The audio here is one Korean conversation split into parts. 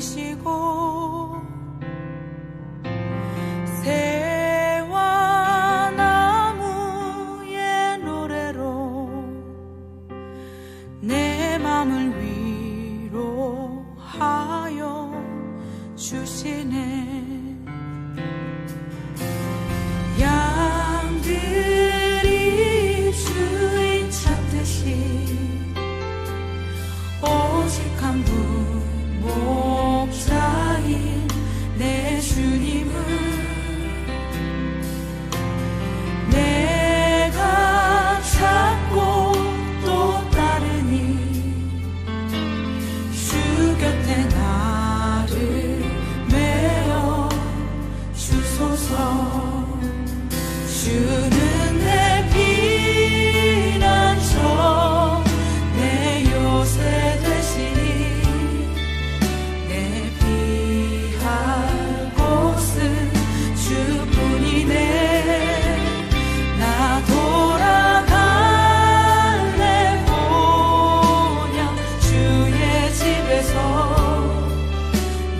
지키시고 새와 나무의 노래로 내 맘을 위로하여 주시네. 양들이 주인 찾듯이 오직 한 분 목자인 내 주님을 내가 찾고 또 따르니 주 곁에 나를 메어 주소서. 주는 내 피난처 내 요새 되시니 내 피할 곳은 주뿐이네. 나 돌아갈래 보냐 주의 집에서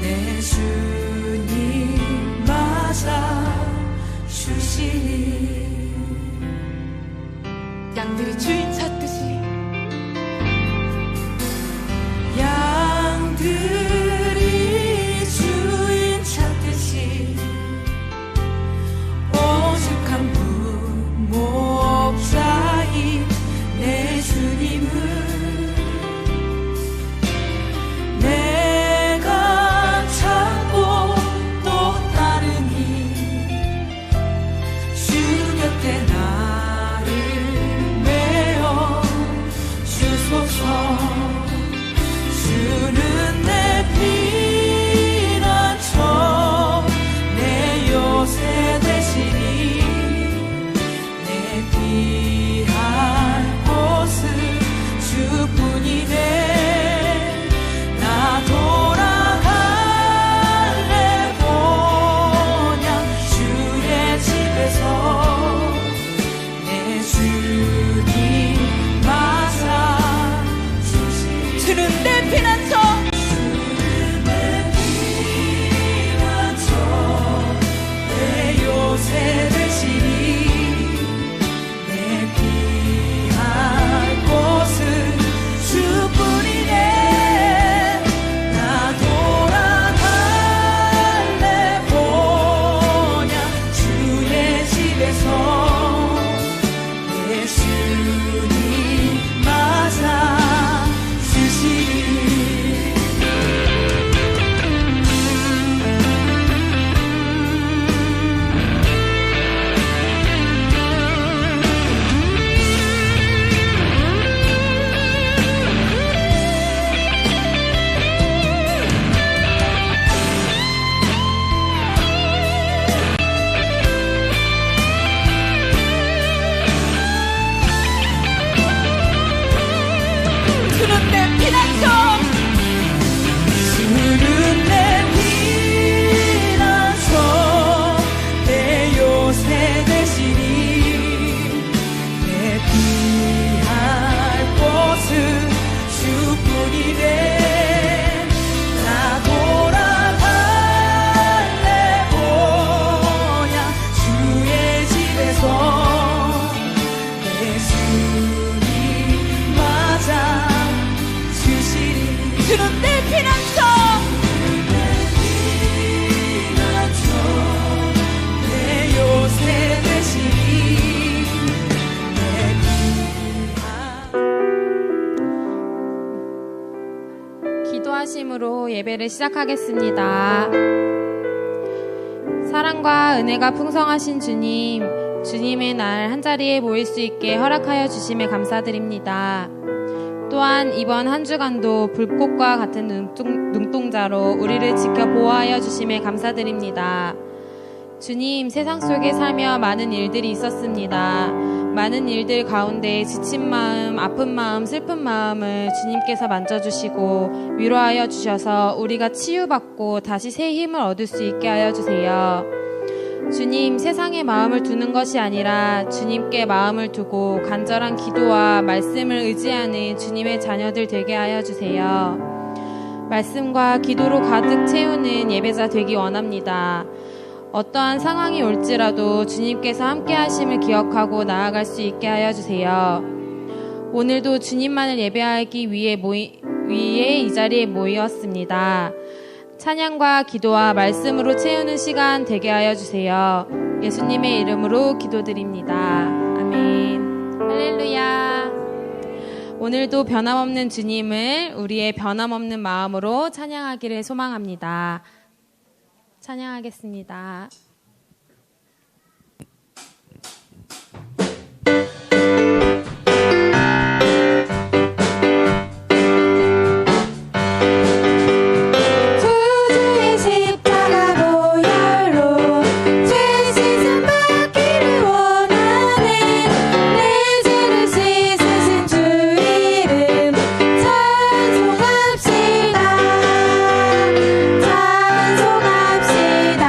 내 주님 맞아 주시니. 양들이 주인 찾듯이 양들이 주인 찾듯이 오직 한 분 목자인 내 주님을 내가 찾고 또 따르니 주 곁에 나를 메어 주소서. 주는 내 피난처 내 요새 되시니 내 피할 곳은 주뿐이네. 나 돌아갈래 보냐 주의 집에서 내 주님 맞아 주시. 주는 내 피난처 주는 내 피난처 내 요새 되시니 내 피할 곳은 주뿐이네. 나 돌아갈래 보냐 주의 집에서 내 주님 맞아 주시니. 주는 내 피난처 주는 내 피난처 내 요새 되시니 내 피할 곳은 주뿐이네. 나 돌아갈래 보냐 주의 집에서 내 주님 맞아 주시리. 주는 내 피난처 내 요새 되시니 내 기도하심으로 예배를 시작하겠습니다. 사랑과 은혜가 풍성하신 주님, 주님의 날 한자리에 모일 수 있게 허락하여 주심에 감사드립니다. 또한 이번 한 주간도 불꽃과 같은 눈동자로 우리를 지켜 보호하여 주심에 감사드립니다. 주님, 세상 속에 살며 많은 일들이 있었습니다. 많은 일들 가운데 지친 마음, 아픈 마음, 슬픈 마음을 주님께서 만져주시고 위로하여 주셔서 우리가 치유받고 다시 새 힘을 얻을 수 있게 하여 주세요. 주님, 세상에 마음을 두는 것이 아니라 주님께 마음을 두고 간절한 기도와 말씀을 의지하는 주님의 자녀들 되게 하여 주세요. 말씀과 기도로 가득 채우는 예배자 되기 원합니다. 어떠한 상황이 올지라도 주님께서 함께 하심을 기억하고 나아갈 수 있게 하여 주세요. 오늘도 주님만을 예배하기 위해 이 자리에 모였습니다. 찬양과 기도와 말씀으로 채우는 시간 되게 하여 주세요. 예수님의 이름으로 기도드립니다. 아멘. 할렐루야. 오늘도 변함없는 주님을 우리의 변함없는 마음으로 찬양하기를 소망합니다. 찬양하겠습니다. 찬송합시다.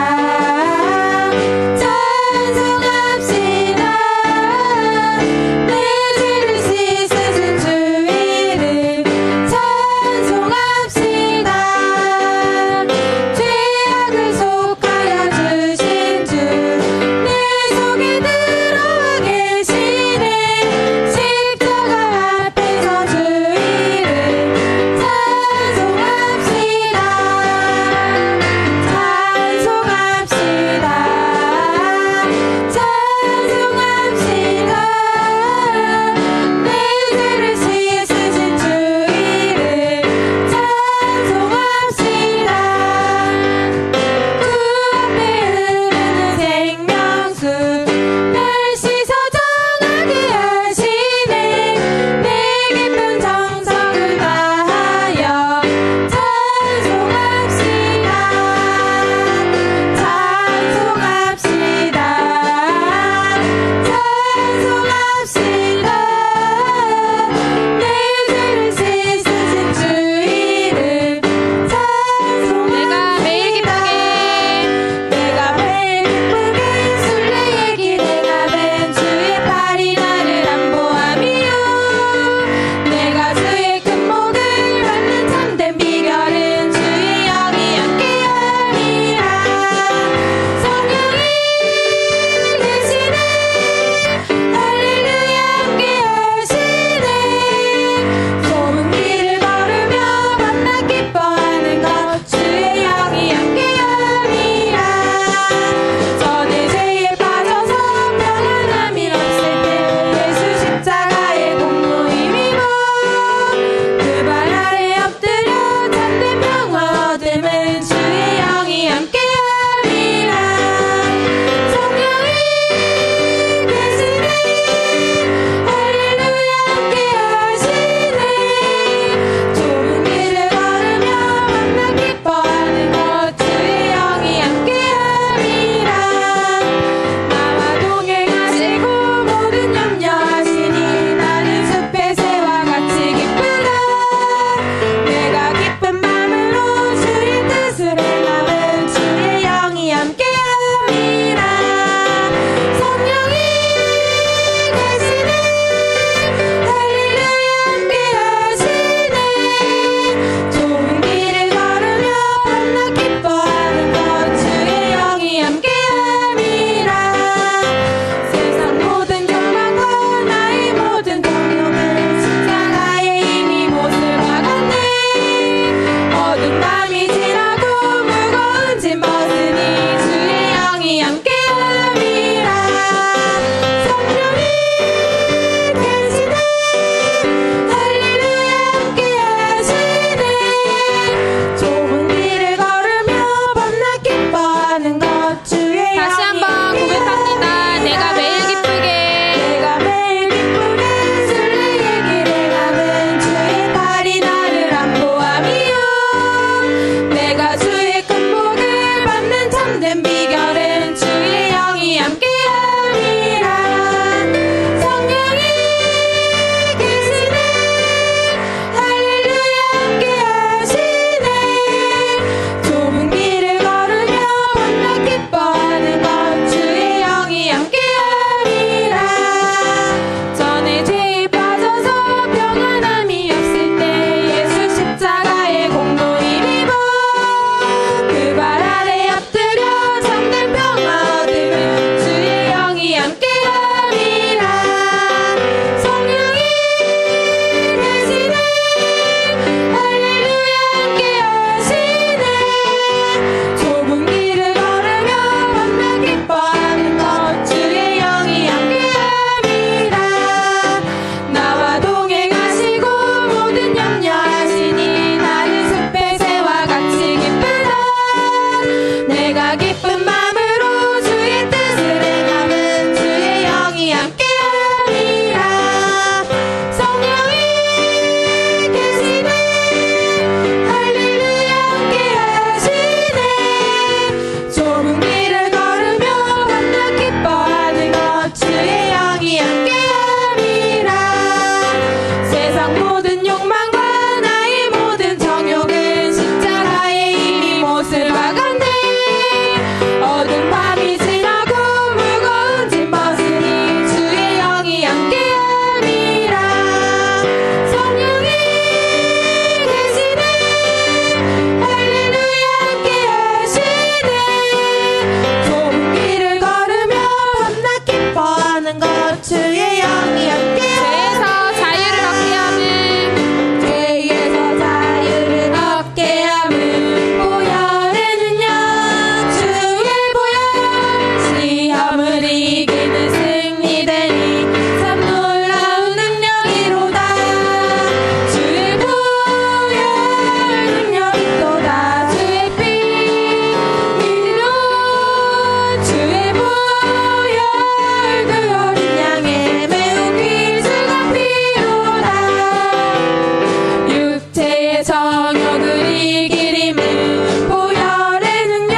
영역을 이길 힘을 보혈의 능력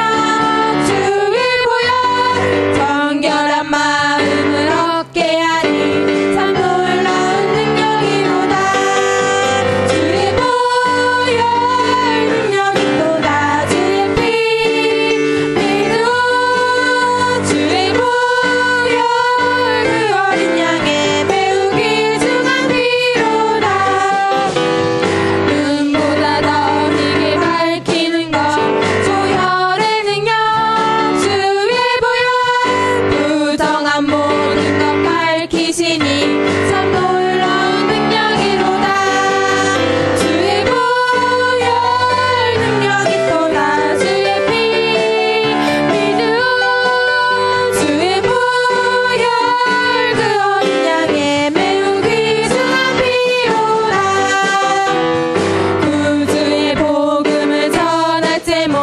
주의 보혈 정결한 마음을 얻게 하니 참 놀라운 능력이로다 주의 보혈 능력이 또다 주의 피 믿음 주의 보혈 그 어린 양의 매우 귀중한 피로다 눈보다 더 희게 밝히는 것 보혈의 능력 주의 보혈 부정한 모든 것 밝히시니 참 놀라운 능력이로다 주의 보혈 능력이 또다 주의 피 믿음 주의 보혈 그 어린 양의 매우 귀중한 피로다 구주의 복음을 전할 제목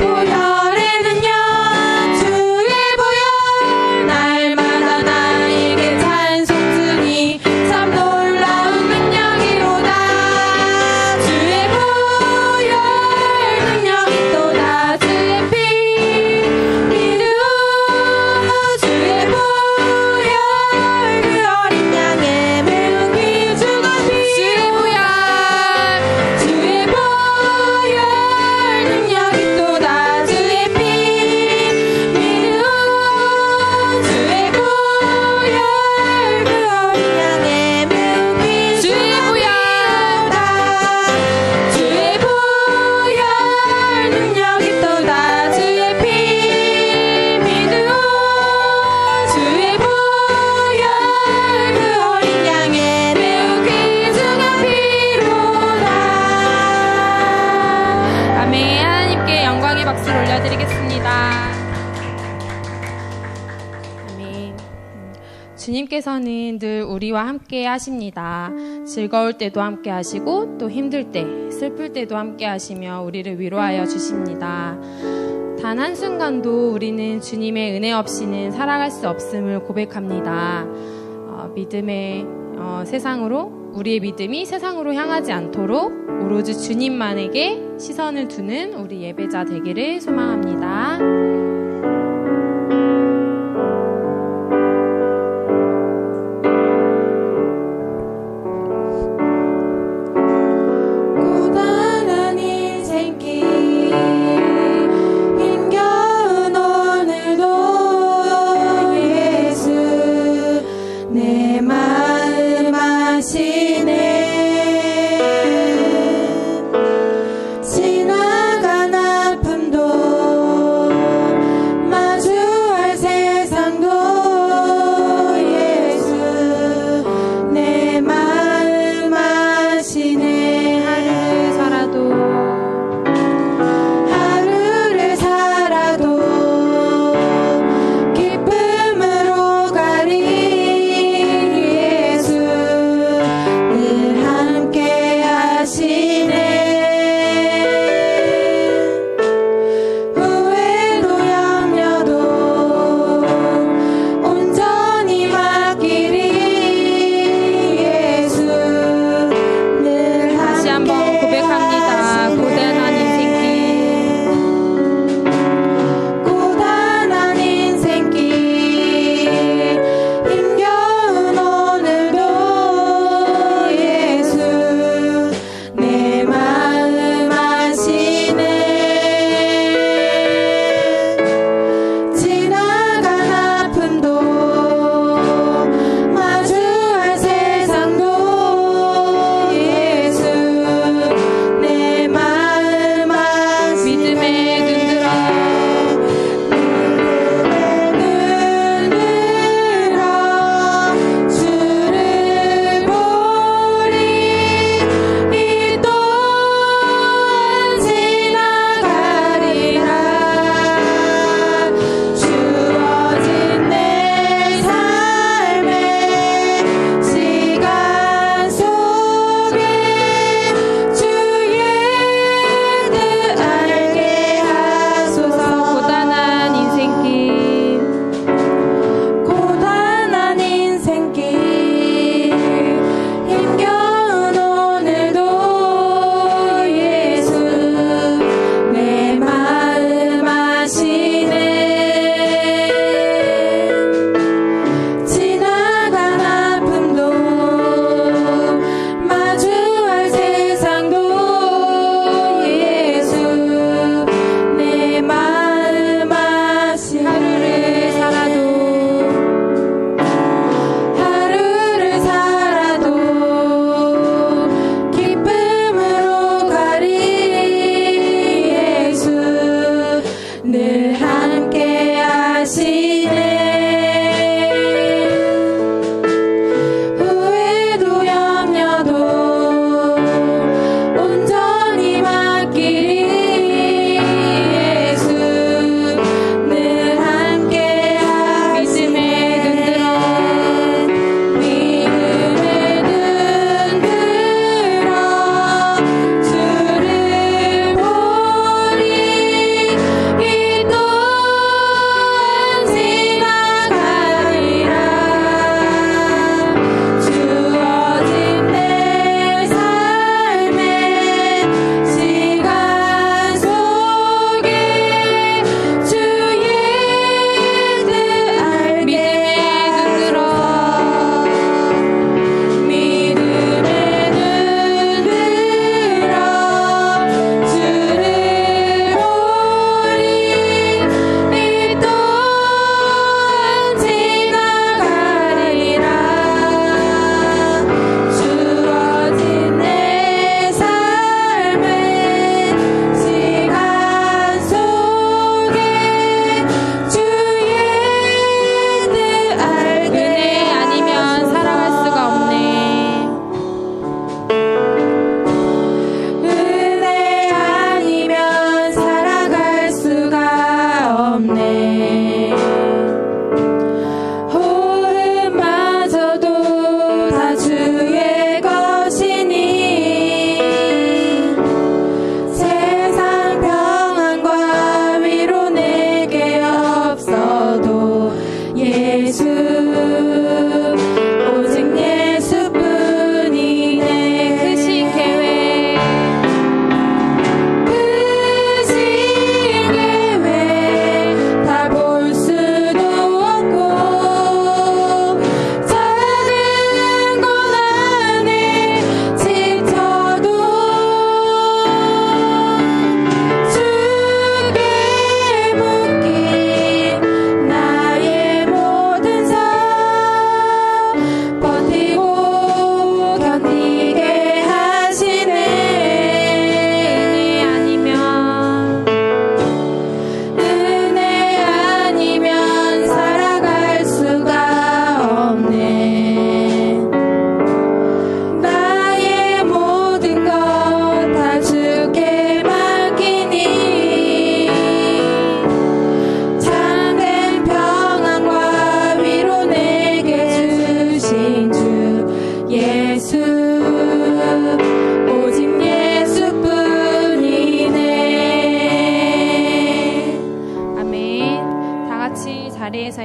보혈의 능력 주의 보혈 날마다 나에게 찬송 주니 참 놀라운 능력이로다 주의 보혈 능력이 또다 주의 피 믿음 주의 보혈 그 어린 양의 매우 귀중한 피 주의 보혈 주의 보혈 능력이 또다 주의 피 믿음 주의 보혈 그 어린 양의 매우 귀중한 피로다 주의 보혈 능력이 또다 주의 피 믿음 주의 보혈 그 어린 양의 매우 귀중한 피로다 아멘. 하나님께 영광의 박수를 올려드리겠습니다. 아멘. 주님께서는 늘 우리와 함께 하십니다. 즐거울 때도 함께 하시고 또 힘들 때, 슬플 때도 함께 하시며 우리를 위로하여 주십니다. 단 한순간도 우리는 주님의 은혜 없이는 살아갈 수 없음을 고백합니다. 믿음의 세상으로 우리의 믿음이 세상으로 향하지 않도록 오로지 주님만에게 시선을 두는 우리 예배자 되기를 소망합니다. 고단한 인생길 힘겨운 오늘도 예수 내 마음 아시네 지나간 아픔도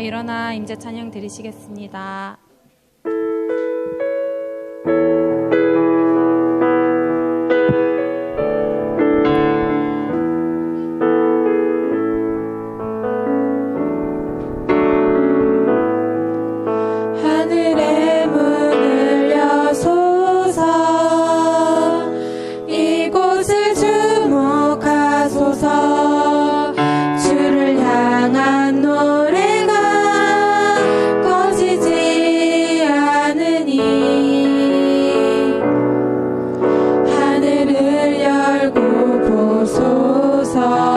일어나 임재 찬양 드리시겠습니다. 하늘의 문을 여소서 이곳을 주목하소서 주를 향한 노래가 꺼지지 않으니 하늘을 열고 보소서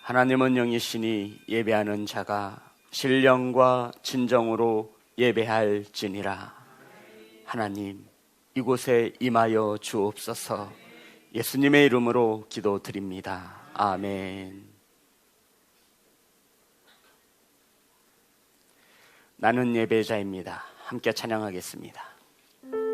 하나님은 영이시니 예배하는 자가 신령과 진정으로 예배할지니라. 하나님, 이곳에 임하여 주옵소서. 예수님의 이름으로 기도드립니다. 아멘. 나는 예배자입니다. 함께 찬양하겠습니다. 예배자입니다.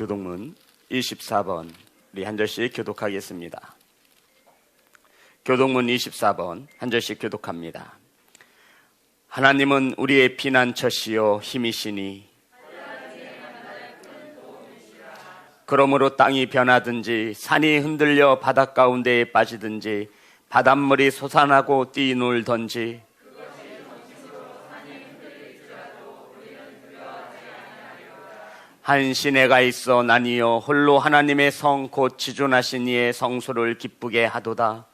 교독문 24번 우리 한 절씩 교독하겠습니다. 교독문 24번 한 절씩 교독합니다. 하나님은 우리의 피난처시요 힘이시니 그러므로 땅이 변하든지 산이 흔들려 바닷 가운데에 빠지든지 바닷물이 솟아나고 뛰놀던지 한 시내가 있어 나니여 홀로 하나님의 성 곧 지존하신 이의 성소를 기쁘게 하도다.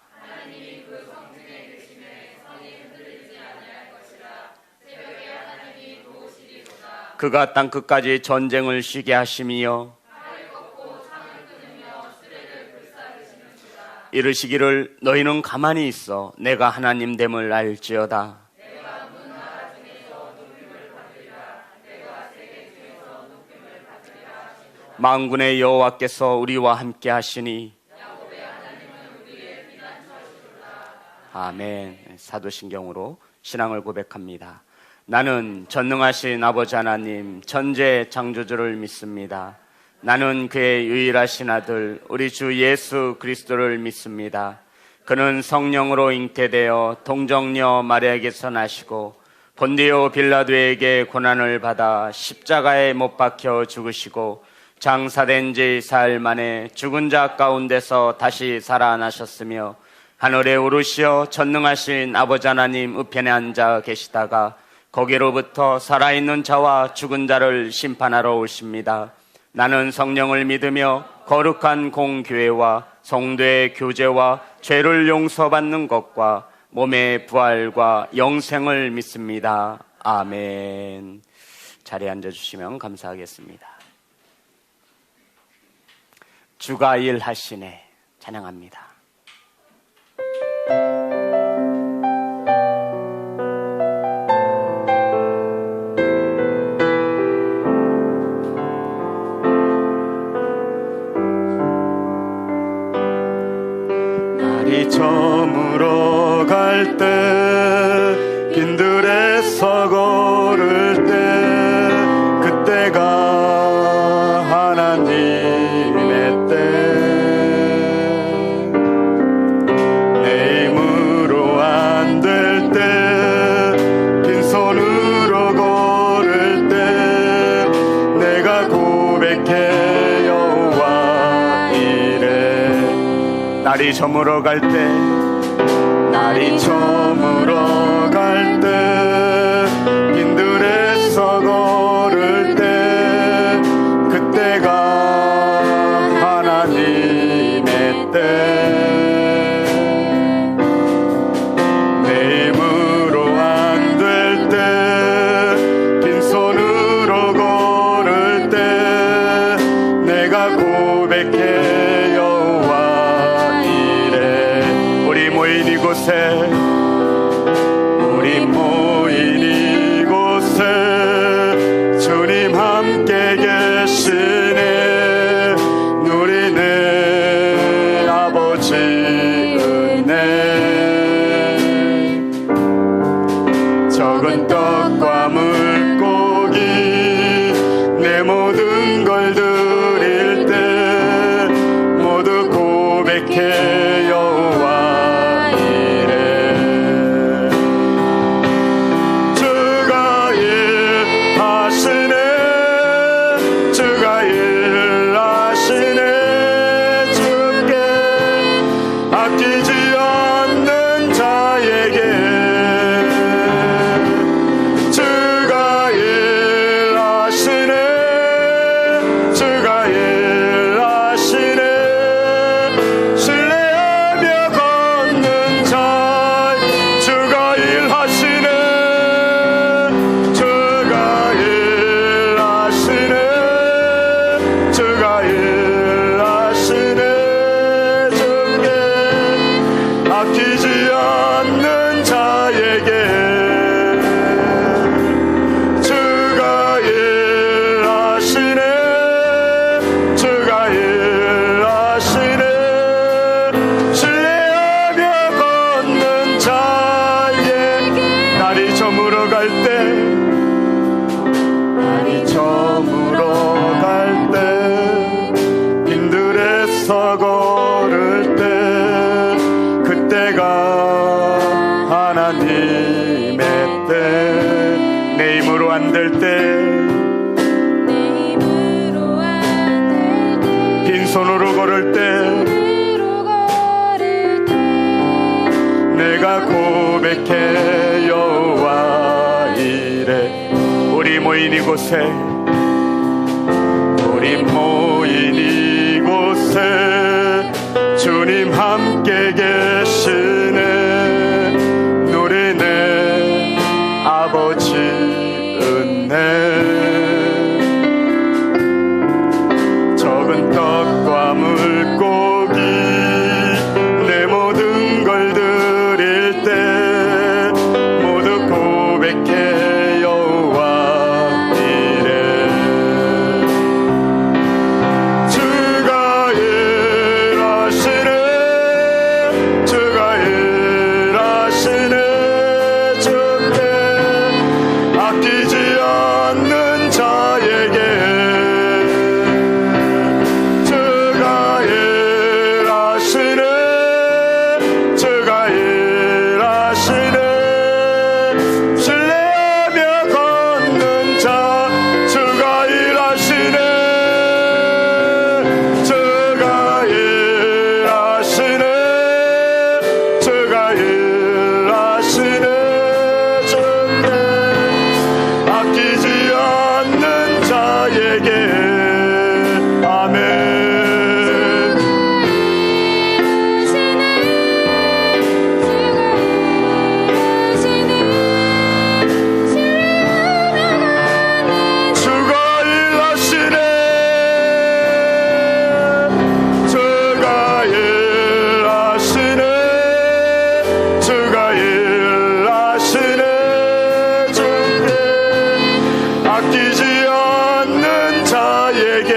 그가 땅끝까지 전쟁을 쉬게 하심이여 이르시기를 너희는 가만히 있어 내가 하나님 됨을 알지어다. 만군의 여호와께서 우리와 함께 하시니 아멘. 사도신경으로 신앙을 고백합니다. 나는 전능하신 아버지 하나님 천재 창조주를 믿습니다. 나는 그의 유일하신 아들 우리 주 예수 그리스도를 믿습니다. 그는 성령으로 잉태되어 동정녀 마리아에게서 나시고 본디오 빌라도에게 고난을 받아 십자가에 못 박혀 죽으시고 장사된 지 사흘 만에 죽은 자 가운데서 다시 살아나셨으며 하늘에 오르시어 전능하신 아버지 하나님 우편에 앉아 계시다가 거기로부터 살아있는 자와 죽은 자를 심판하러 오십니다. 나는 성령을 믿으며 거룩한 공교회와 성도의 교제와 죄를 용서받는 것과 몸의 부활과 영생을 믿습니다. 아멘. 자리에 앉아주시면 감사하겠습니다. 주가 일하시네 찬양합니다. 날이 저물어 갈 때 빈들에서 걸을 때 그때가 하나님의 때 내 힘으로 안 될 때 빈손으로 걸을 때 내가 고백해 여호와 이래. 날이 저물어 갈 때 날이 저물어 갈 때 빈들에서 걸을 때 그때가 하나님의 때 내 힘으로 안 될 때 빈손으로 걸을 때 내가 고백해 여호와 이래. 우리 모인 이곳에 주님 함께 계시네. 누리네 아버지 은혜. 적은 떡과 물고기 내 모든 걸 드릴 때 모두 고백해 여호와 이래. 주가 일하시네. 주가 일하시네. 주께 아끼지 않는 자에게 주가 일하시네. 걸을 때 내 힘으로 안 될 때 빈손으로 걸을 때 손으로 걸을 때 내가 고백해 여호와 이래. 우리 모인 이곳에 주님 함께 계시네. 누리네 아버지 은혜. 적은 떡과 물고기 내 모든 걸 드릴 때 모두 고백해 여호와 이래. 주가 일하시네. 주가 일하시네. 주께 아끼지 않는 자에게 주가 일하시네. 주가 일하시네. 신뢰하며 걷는 자 주가 일하시네. 주가 일하시네. 주가 일하시네. 주께 아끼지 않는 자에게. 아멘. 주가 일하시네. 주가 일하시네. 주가 일하시네. 주께 아끼지 않는 자에게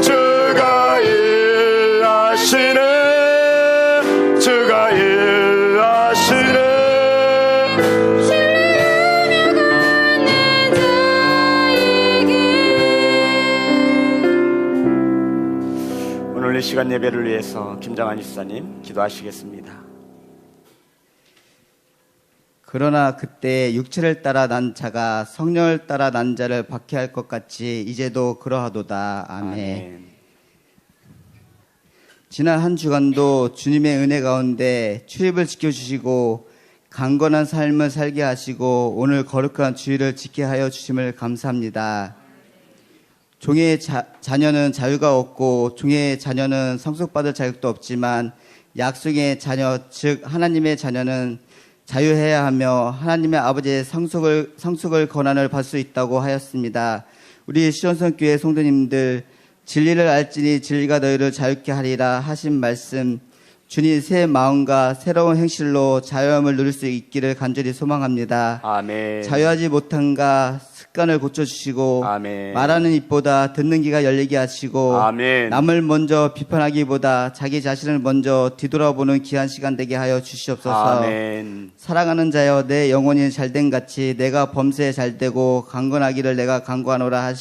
주가 일하시네. 주가 일하시네. 오늘 이 시간 예배를 위해서 김장한 집사님 기도하시겠습니다. 그러나 그때 육체를 따라 난 자가 성령을 따라 난 자를 박해할 것 같이 이제도 그러하도다. 아멘. 지난 한 주간도 주님의 은혜 가운데 출입을 지켜주시고 강건한 삶을 살게 하시고 오늘 거룩한 주일을 지게 하여 주심을 감사합니다. 종의 자녀는 자유가 없고 종의 자녀는 상속받을 자격도 없지만 약속의 자녀 즉 하나님의 자녀는 자유해야 하며 하나님의 아버지의 상속을 권한을 받을 수 있다고 하였습니다. 우리 시온성교회 성도님들 진리를 알지니 진리가 너희를 자유케 하리라 하신 말씀 주님 새 마음과 새로운 행실로 자유함을 누릴 수 있기를 간절히 소망합니다. 아멘. 자유하지 못한가 습관을 고쳐주시고 아멘. 말하는 입보다 듣는 귀가 열리게 하시고 아멘. 남을 먼저 비판하기보다 자기 자신을 먼저 뒤돌아보는 귀한 시간 되게 하여 주시옵소서. 아멘. 사랑하는 자여 내 영혼이 잘된 같이 내가 범사에 잘되고 강건하기를 내가 강구하노라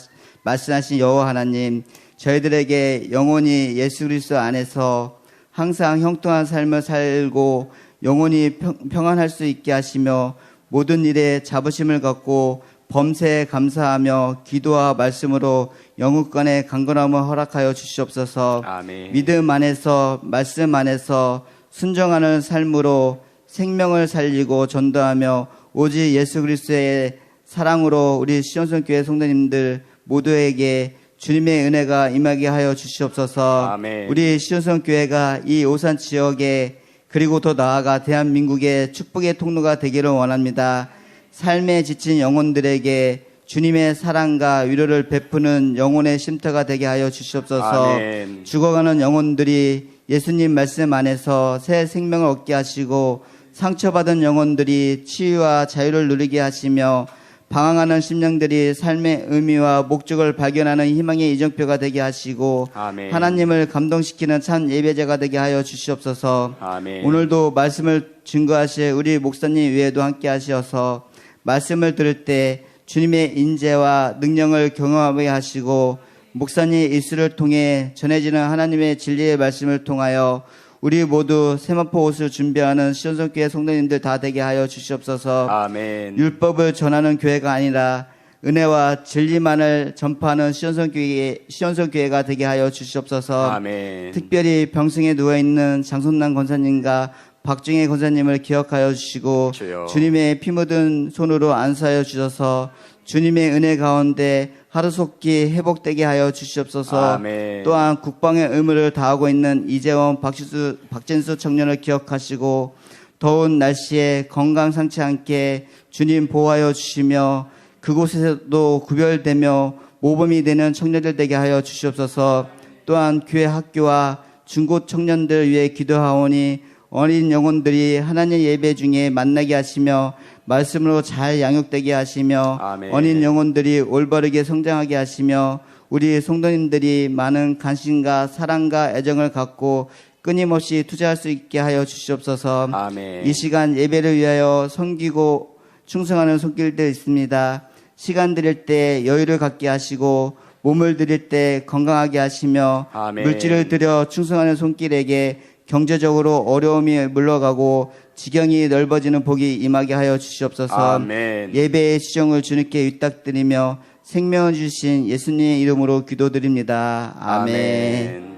말씀하신 여호와 하나님, 저희들에게 영혼이 예수 그리스도 안에서 항상 형통한 삶을 살고 영혼이 평안할 수 있게 하시며 모든 일에 자부심을 갖고 범사에 감사하며 기도와 말씀으로 영육간의 강건함을 허락하여 주시옵소서. 아멘. 믿음 안에서 말씀 안에서 순종하는 삶으로 생명을 살리고 전도하며 오직 예수 그리스도의 사랑으로 우리 시온성교회 성도님들 모두에게 주님의 은혜가 임하게 하여 주시옵소서. 아멘. 우리 시온성교회가 이 오산 지역에 그리고 더 나아가 대한민국의 축복의 통로가 되기를 원합니다. 삶에 지친 영혼들에게 주님의 사랑과 위로를 베푸는 영혼의 쉼터가 되게 하여 주시옵소서. 아멘. 죽어가는 영혼들이 예수님 말씀 안에서 새 생명을 얻게 하시고 상처받은 영혼들이 치유와 자유를 누리게 하시며 방황하는 심령들이 삶의 의미와 목적을 발견하는 희망의 이정표가 되게 하시고 아멘. 하나님을 감동시키는 참 예배자가 되게 하여 주시옵소서. 아멘. 오늘도 말씀을 증거하실 우리 목사님 외에도 함께 하셔서 말씀을 들을 때 주님의 인재와 능력을 경험하게 하시고 목사님 입술을 통해 전해지는 하나님의 진리의 말씀을 통하여 우리 모두 세마포 옷을 준비하는 시온성교회 성도님들 다 되게 하여 주시옵소서. 아멘. 율법을 전하는 교회가 아니라 은혜와 진리만을 전파하는 시온성교회가 되게 하여 주시옵소서. 아멘. 특별히 병승에 누워있는 장성남 권사님과 박정혜 권사님을 기억하여 주시고 주여. 주님의 피 묻은 손으로 안수하여 주셔서 주님의 은혜 가운데 하루속히 회복되게 하여 주시옵소서. 아멘. 또한 국방의 의무를 다하고 있는 이재원, 박진수 청년을 기억하시고 더운 날씨에 건강 상치 않게 주님 보호하여 주시며 그곳에서도 구별되며 모범이 되는 청년들 되게 하여 주시옵소서. 또한 교회 학교와 중고 청년들 위해 기도하오니 어린 영혼들이 하나님 예배 중에 만나게 하시며 말씀으로 잘 양육되게 하시며 아멘. 어린 영혼들이 올바르게 성장하게 하시며 우리 성도님들이 많은 관심과 사랑과 애정을 갖고 끊임없이 투자할 수 있게 하여 주시옵소서. 아멘. 이 시간 예배를 위하여 섬기고 충성하는 손길들 있습니다. 시간 드릴 때 여유를 갖게 하시고 몸을 드릴 때 건강하게 하시며 아멘. 물질을 들여 충성하는 손길에게 경제적으로 어려움이 물러가고 지경이 넓어지는 복이 임하게 하여 주시옵소서. 아멘. 예배의 시정을 주님께 위탁드리며 생명을 주신 예수님의 이름으로 기도드립니다. 아멘.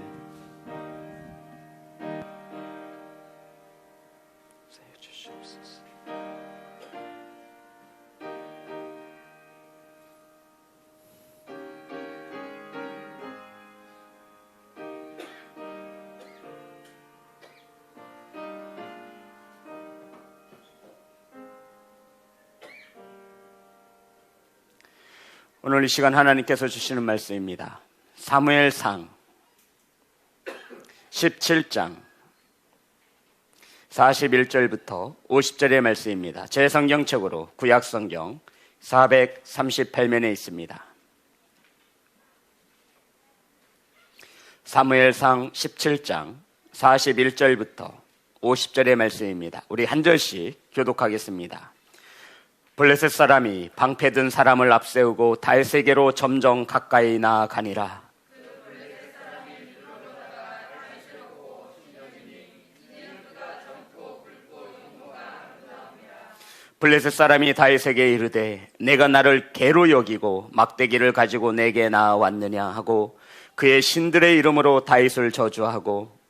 오늘 이 시간 하나님께서 주시는 말씀입니다. 사무엘상 17장 41절부터 50절의 말씀입니다. 제 성경책으로 구약성경 438면에 있습니다. 사무엘상 17장 41절부터 50절의 말씀입니다. 우리 한 절씩 교독하겠습니다. 블레셋 사람이 방패든 사람을 앞세우고 다윗에게로 점점 가까이 나아가니라. 블레셋 사람이 다윗에게 이르되 내가 나를 개로 여기고 막대기를 가지고 내게 나아왔느냐 하고 그의 신들의 이름으로 다윗을 저주하고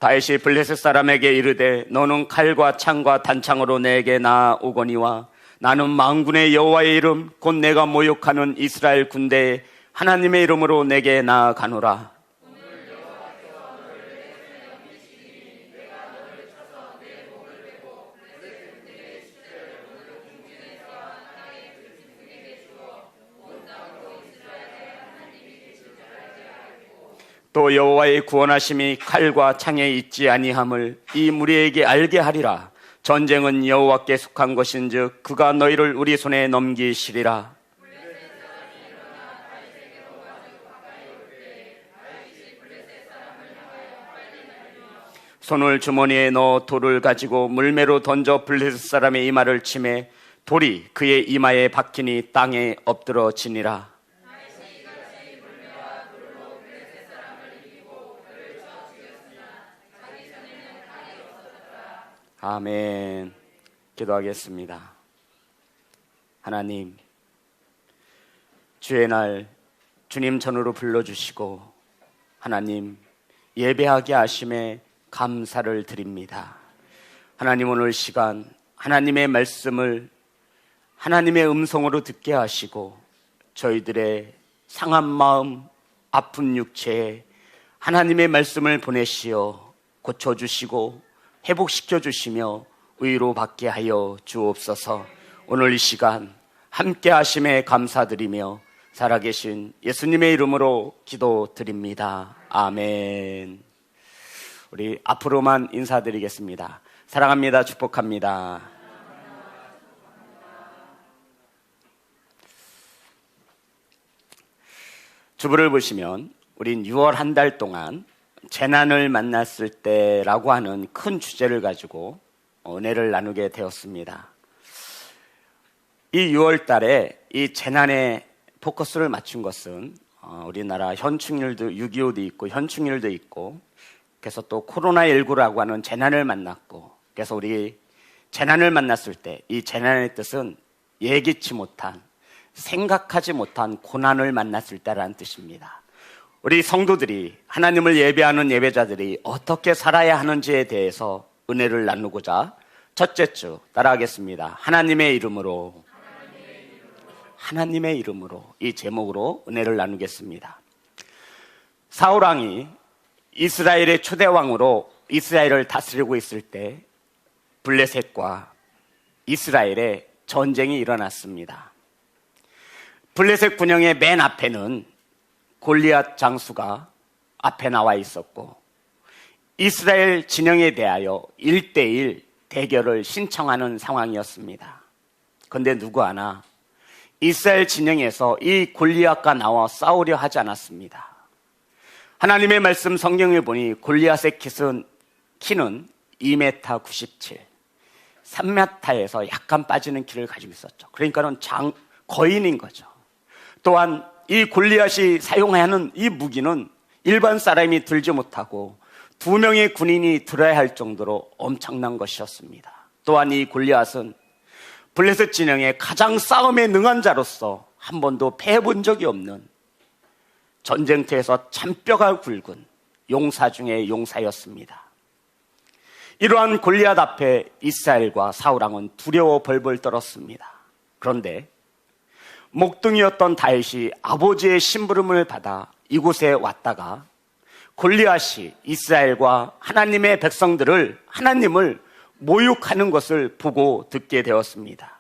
다윗이 블레셋 사람에게 이르되 너는 칼과 창과 단창으로 내게 나아오거니와 나는 만군의 여호와의 이름 곧 내가 모욕하는 이스라엘 군대의 하나님의 이름으로 내게 나아가노라. 또 여호와의 구원하심이 칼과 창에 있지 아니함을 이 무리에게 알게 하리라. 전쟁은 여호와께 속한 것인즉 그가 너희를 우리 손에 넘기시리라. 손을 주머니에 넣어 돌을 가지고 물매로 던져 블레셋 사람의 이마를 치매 돌이 그의 이마에 박히니 땅에 엎드러지니라. 아멘. 기도하겠습니다. 하나님, 주의 날 주님 전으로 불러주시고 하나님 예배하게 하심에 감사를 드립니다. 하나님 오늘 시간 하나님의 말씀을 하나님의 음성으로 듣게 하시고 저희들의 상한 마음, 아픈 육체에 하나님의 말씀을 보내시어 고쳐주시고 회복시켜 주시며 의로 받게 하여 주옵소서. 오늘 이 시간 함께 하심에 감사드리며 살아계신 예수님의 이름으로 기도드립니다. 아멘. 우리 앞으로만 인사드리겠습니다. 사랑합니다. 축복합니다. 주부를 보시면 우린 6월 한 달 동안 재난을 만났을 때라고 하는 큰 주제를 가지고 은혜를 나누게 되었습니다. 이 6월 달에 이 재난에 포커스를 맞춘 것은 우리나라 현충일도 6.25도 있고 현충일도 있고 그래서 또 코로나19라고 하는 재난을 만났고 그래서 우리 재난을 만났을 때 이 재난의 뜻은 예기치 못한 생각하지 못한 고난을 만났을 때라는 뜻입니다. 우리 성도들이 하나님을 예배하는 예배자들이 어떻게 살아야 하는지에 대해서 은혜를 나누고자 첫째 주 따라하겠습니다. 하나님의 이름으로 이 제목으로 은혜를 나누겠습니다. 사울왕이 이스라엘의 초대왕으로 이스라엘을 다스리고 있을 때 블레셋과 이스라엘의 전쟁이 일어났습니다. 블레셋 군영의 맨 앞에는 골리앗 장수가 앞에 나와 있었고 이스라엘 진영에 대하여 1대1 대결을 신청하는 상황이었습니다. 그런데 누구 하나 이스라엘 진영에서 이 골리앗과 나와 싸우려 하지 않았습니다. 하나님의 말씀 성경을 보니 골리앗의 키는 2m 97, 3m에서 약간 빠지는 키를 가지고 있었죠. 그러니까는 거인인 거죠. 또한 이 골리앗이 사용하는 이 무기는 일반 사람이 들지 못하고 2명의 군인이 들어야 할 정도로 엄청난 것이었습니다. 또한 이 골리앗은 블레셋 진영의 가장 싸움에 능한 자로서 한 번도 패해본 적이 없는 전쟁터에서 잔뼈가 굵은 용사 중의 용사였습니다. 이러한 골리앗 앞에 이스라엘과 사울왕은 두려워 벌벌 떨었습니다. 그런데 목둥이였던 다윗이 아버지의 심부름을 받아 이곳에 왔다가 골리앗이 이스라엘과 하나님의 하나님을 모욕하는 것을 보고 듣게 되었습니다.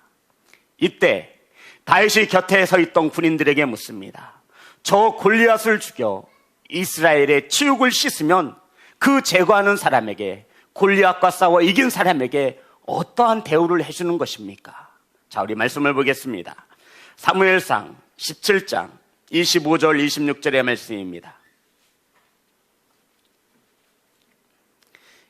이때 다윗이 곁에 서 있던 군인들에게 묻습니다. 저 골리앗을 죽여 이스라엘의 치욕을 씻으면 그 제거하는 사람에게 골리앗과 싸워 이긴 사람에게 어떠한 대우를 해주는 것입니까? 자, 우리 말씀을 보겠습니다. 사무엘상 17장 25절 26절의 말씀입니다.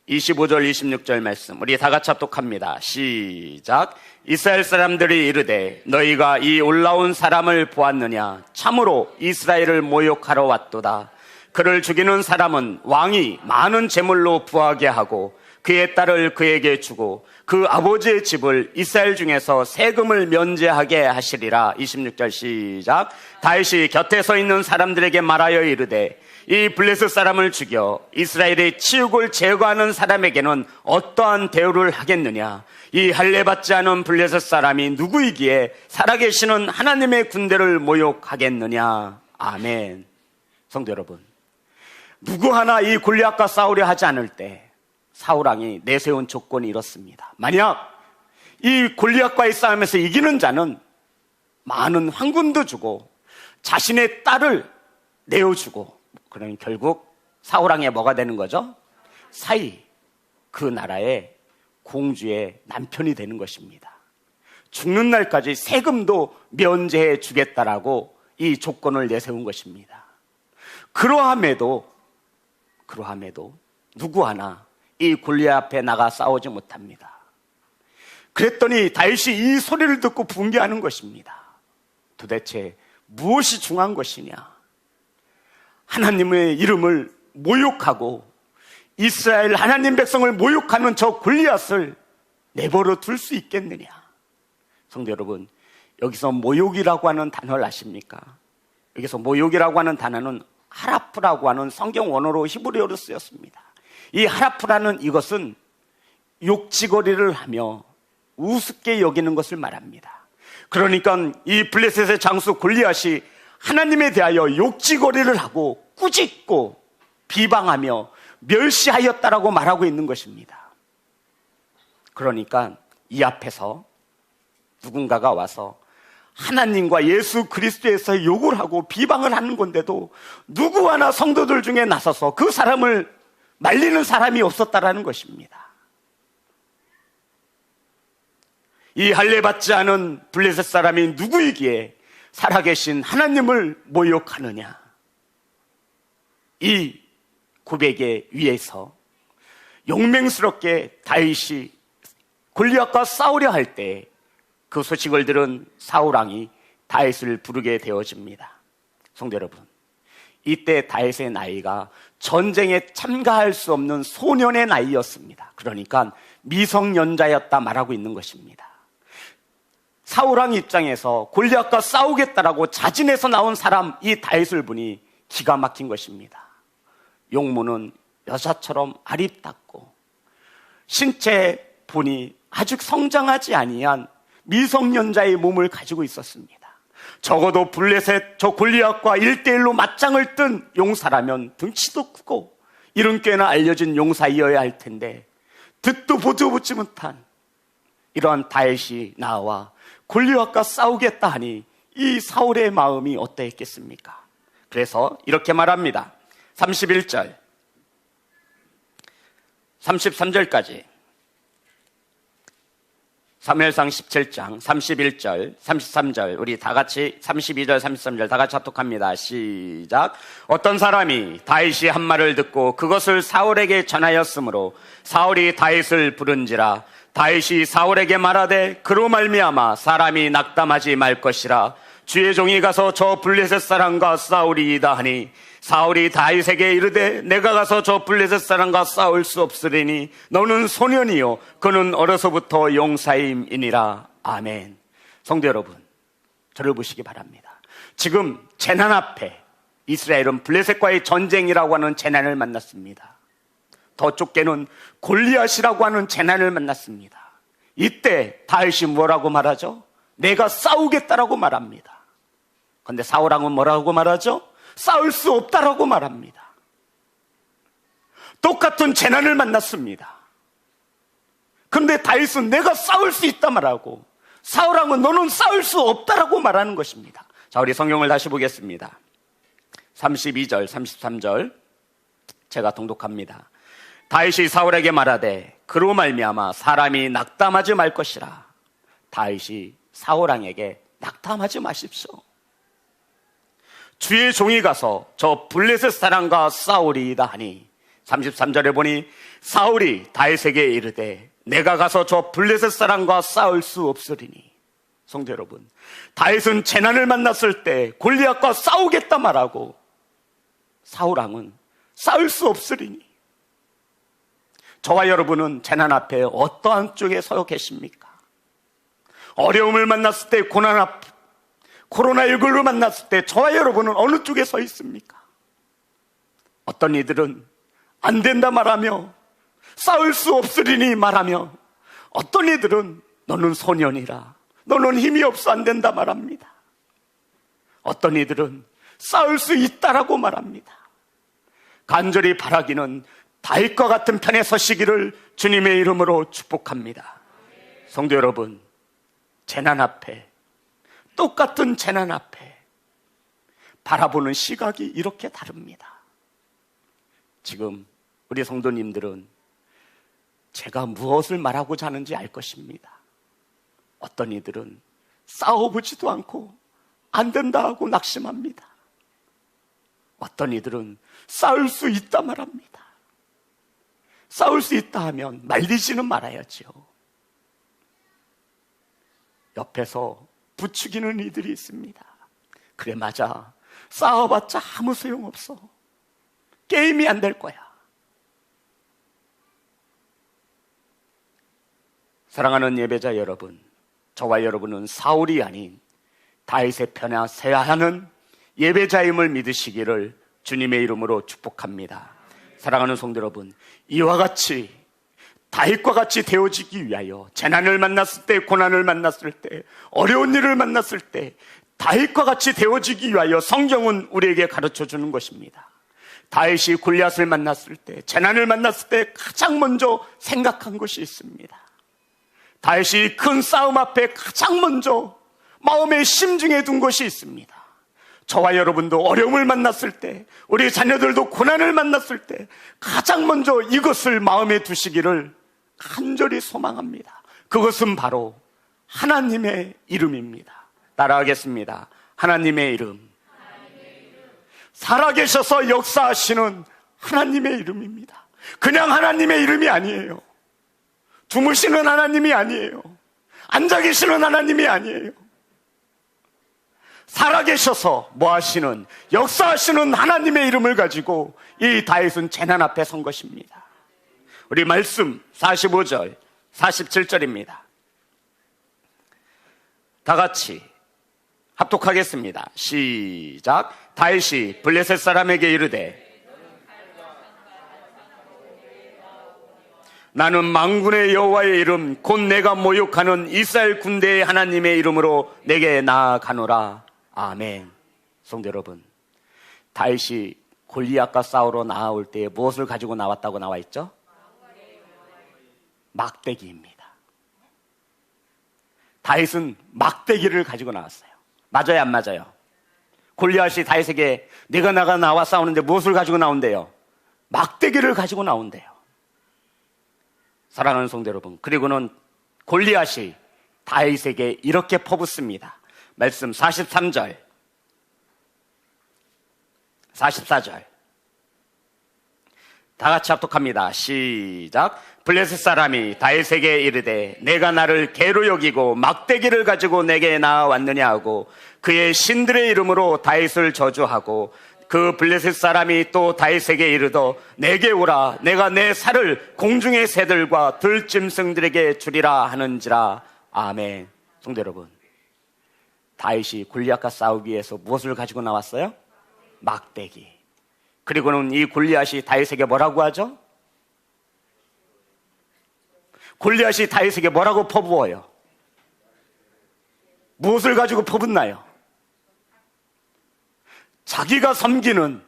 25절 26절 말씀 우리 다 같이 합독합니다. 시작. 이스라엘 사람들이 이르되 너희가 이 올라온 사람을 보았느냐? 참으로 이스라엘을 모욕하러 왔도다. 그를 죽이는 사람은 왕이 많은 재물로 부하게 하고 그의 딸을 그에게 주고 그 아버지의 집을 이스라엘 중에서 세금을 면제하게 하시리라. 26절 시작. 다윗이 곁에 서 있는 사람들에게 말하여 이르되 이 블레셋 사람을 죽여 이스라엘의 치욕을 제거하는 사람에게는 어떠한 대우를 하겠느냐? 이 할례받지 않은 블레셋 사람이 누구이기에 살아계시는 하나님의 군대를 모욕하겠느냐? 아멘. 성도 여러분, 누구 하나 이 골리앗과 싸우려 하지 않을 때 사울왕이 내세운 조건이 이렇습니다. 만약 이 골리앗과의 싸움에서 이기는 자는 많은 황금도 주고 자신의 딸을 내어주고, 그러니 결국 사울왕의 뭐가 되는 거죠? 그 나라의 공주의 남편이 되는 것입니다. 죽는 날까지 세금도 면제해 주겠다라고 이 조건을 내세운 것입니다. 그러함에도 누구 하나 이 골리앗 앞에 나가 싸우지 못합니다. 그랬더니 다윗이 이 소리를 듣고 분개하는 것입니다. 도대체 무엇이 중요한 것이냐? 하나님의 이름을 모욕하고 이스라엘 하나님 백성을 모욕하는 저 골리앗을 내버려 둘 수 있겠느냐? 성도 여러분, 여기서 모욕이라고 하는 단어를 아십니까? 여기서 모욕이라고 하는 단어는 하라프라고 하는 성경 원어로 히브리어로 쓰였습니다. 이 하라프라는 이것은 욕지거리를 하며 우습게 여기는 것을 말합니다. 그러니까 이 블레셋의 장수 골리앗이 하나님에 대하여 욕지거리를 하고 꾸짖고 비방하며 멸시하였다라고 말하고 있는 것입니다. 그러니까 이 앞에서 누군가가 와서 하나님과 예수 그리스도에서 욕을 하고 비방을 하는 건데도 누구 하나 성도들 중에 나서서 그 사람을 말리는 사람이 없었다라는 것입니다. 이 할례받지 않은 블레셋 사람이 누구이기에 살아계신 하나님을 모욕하느냐? 이 고백에 위에서 용맹스럽게 다윗이 골리앗과 싸우려 할 때 그 소식을 들은 사울 왕이 다윗을 부르게 되어집니다. 성도 여러분, 이때 다윗의 나이가 전쟁에 참가할 수 없는 소년의 나이였습니다. 그러니까 미성년자였다 말하고 있는 것입니다. 사울 왕 입장에서 골리앗과 싸우겠다라고 자진해서 나온 사람, 이 다윗을 보니 기가 막힌 것입니다. 용모는 여자처럼 아립답고 신체 보니 아직 성장하지 아니한 미성년자의 몸을 가지고 있었습니다. 적어도 블레셋 저 골리앗과 1대1로 맞짱을 뜬 용사라면 등치도 크고 이런 꽤나 알려진 용사이어야 할 텐데 듣도 보도 보지 못한 이러한 다윗이 나와 골리앗과 싸우겠다 하니 이 사울의 마음이 어떠했겠습니까? 그래서 이렇게 말합니다. 31절 33절까지 사무엘상 17장 31절 33절 우리 다 같이 32절 33절 다 같이 합독합니다. 시작. 어떤 사람이 다윗이 한 말을 듣고 그것을 사울에게 전하였으므로 사울이 다윗을 부른지라. 다윗이 사울에게 말하되 그로 말미암아 사람이 낙담하지 말 것이라. 주의 종이 가서 저 블레셋 사람과 싸우리이다 하니 사울이 다윗에게 이르되 내가 가서 저 블레셋 사람과 싸울 수 없으리니 너는 소년이요 그는 어려서부터 용사임이니라. 아멘. 성도 여러분, 저를 보시기 바랍니다. 지금 재난 앞에 이스라엘은 블레셋과의 전쟁이라고 하는 재난을 만났습니다. 더 좁게는 골리앗이라고 하는 재난을 만났습니다. 이때 다윗이 뭐라고 말하죠? 내가 싸우겠다라고 말합니다. 그런데 사울 왕은 뭐라고 말하죠? 싸울 수 없다라고 말합니다. 똑같은 재난을 만났습니다. 그런데 다윗은 내가 싸울 수 있다 말하고 사울 왕은 너는 싸울 수 없다라고 말하는 것입니다. 자, 우리 성경을 다시 보겠습니다. 32절 33절 제가 통독합니다. 다윗이 사울에게 말하되 그로 말미암아 사람이 낙담하지 말 것이라. 다윗이 사울 왕에게 낙담하지 마십시오. 주의 종이 가서 저 블레셋 사람과 싸우리이다 하니 33절에 보니 사울이 다윗에게 이르되 내가 가서 저 블레셋 사람과 싸울 수 없으리니. 성도 여러분, 다윗은 재난을 만났을 때 골리앗과 싸우겠다 말하고 사울 왕은 싸울 수 없으리니. 저와 여러분은 재난 앞에 어떠한 쪽에 서 계십니까? 어려움을 만났을 때 고난 앞 코로나19를 만났을 때 저와 여러분은 어느 쪽에 서 있습니까? 어떤 이들은 안 된다 말하며 싸울 수 없으리니 말하며 어떤 이들은 너는 소년이라 너는 힘이 없어 안 된다 말합니다. 어떤 이들은 싸울 수 있다라고 말합니다. 간절히 바라기는 다윗과 같은 편에 서시기를 주님의 이름으로 축복합니다. 성도 여러분, 재난 앞에 똑같은 재난 앞에 바라보는 시각이 이렇게 다릅니다. 지금 우리 성도님들은 제가 무엇을 말하고자 하는지 알 것입니다. 어떤 이들은 싸워보지도 않고 안 된다 하고 낙심합니다. 어떤 이들은 싸울 수 있다 말합니다. 싸울 수 있다 하면 말리지는 말아야죠. 옆에서 부추기는 이들이 있습니다. 그래 맞아, 싸워봤자 아무 소용없어. 게임이 안 될 거야. 사랑하는 예배자 여러분, 저와 여러분은 사울이 아닌 다윗의 편에 서야 하는 예배자임을 믿으시기를 주님의 이름으로 축복합니다. 사랑하는 성도 여러분, 이와 같이 다윗과 같이 되어지기 위하여 재난을 만났을 때, 고난을 만났을 때, 어려운 일을 만났을 때 다윗과 같이 되어지기 위하여 성경은 우리에게 가르쳐 주는 것입니다. 다윗이 골리앗을 만났을 때, 재난을 만났을 때 가장 먼저 생각한 것이 있습니다. 다윗이 큰 싸움 앞에 가장 먼저 마음에 심중에 둔 것이 있습니다. 저와 여러분도 어려움을 만났을 때, 우리 자녀들도 고난을 만났을 때 가장 먼저 이것을 마음에 두시기를 간절히 소망합니다. 그것은 바로 하나님의 이름입니다. 따라하겠습니다. 하나님의 이름. 살아계셔서 역사하시는 하나님의 이름입니다. 그냥 하나님의 이름이 아니에요. 주무시는 하나님이 아니에요. 앉아 계시는 하나님이 아니에요. 살아계셔서 뭐 하시는, 역사하시는 하나님의 이름을 가지고 이 다윗은 재난 앞에 선 것입니다. 우리 말씀 45절 47절입니다 다 같이 합독하겠습니다. 시작. 다윗이 블레셋 사람에게 이르되 나는 만군의 여호와의 이름 곧 내가 모욕하는 이스라엘 군대의 하나님의 이름으로 내게 나아가노라. 아멘. 성도 여러분, 다윗이 골리앗과 싸우러 나올 때 무엇을 가지고 나왔다고 나와 있죠? 막대기입니다. 다윗은 막대기를 가지고 나왔어요. 맞아요, 안 맞아요? 골리앗이 다윗에게 내가 나와 싸우는데 무엇을 가지고 나온대요? 막대기를 가지고 나온대요. 사랑하는 성도 여러분, 그리고는 골리앗이 다윗에게 이렇게 퍼붓습니다. 말씀 43절 44절 다 같이 합독합니다. 시작. 블레셋 사람이 다윗에게 이르되 내가 나를 개로 여기고 막대기를 가지고 내게 나왔느냐 하고 그의 신들의 이름으로 다윗을 저주하고 그 블레셋 사람이 또 다윗에게 이르더 내게 오라 내가 내 살을 공중의 새들과 들짐승들에게 주리라 하는지라. 아멘. 성도 여러분, 다윗이 골리앗과 싸우기 위해서 무엇을 가지고 나왔어요? 막대기. 그리고는 이 골리앗이 다윗에게 뭐라고 하죠? 골리앗이 다윗에게 뭐라고 퍼부어요? 무엇을 가지고 퍼붓나요? 자기가 섬기는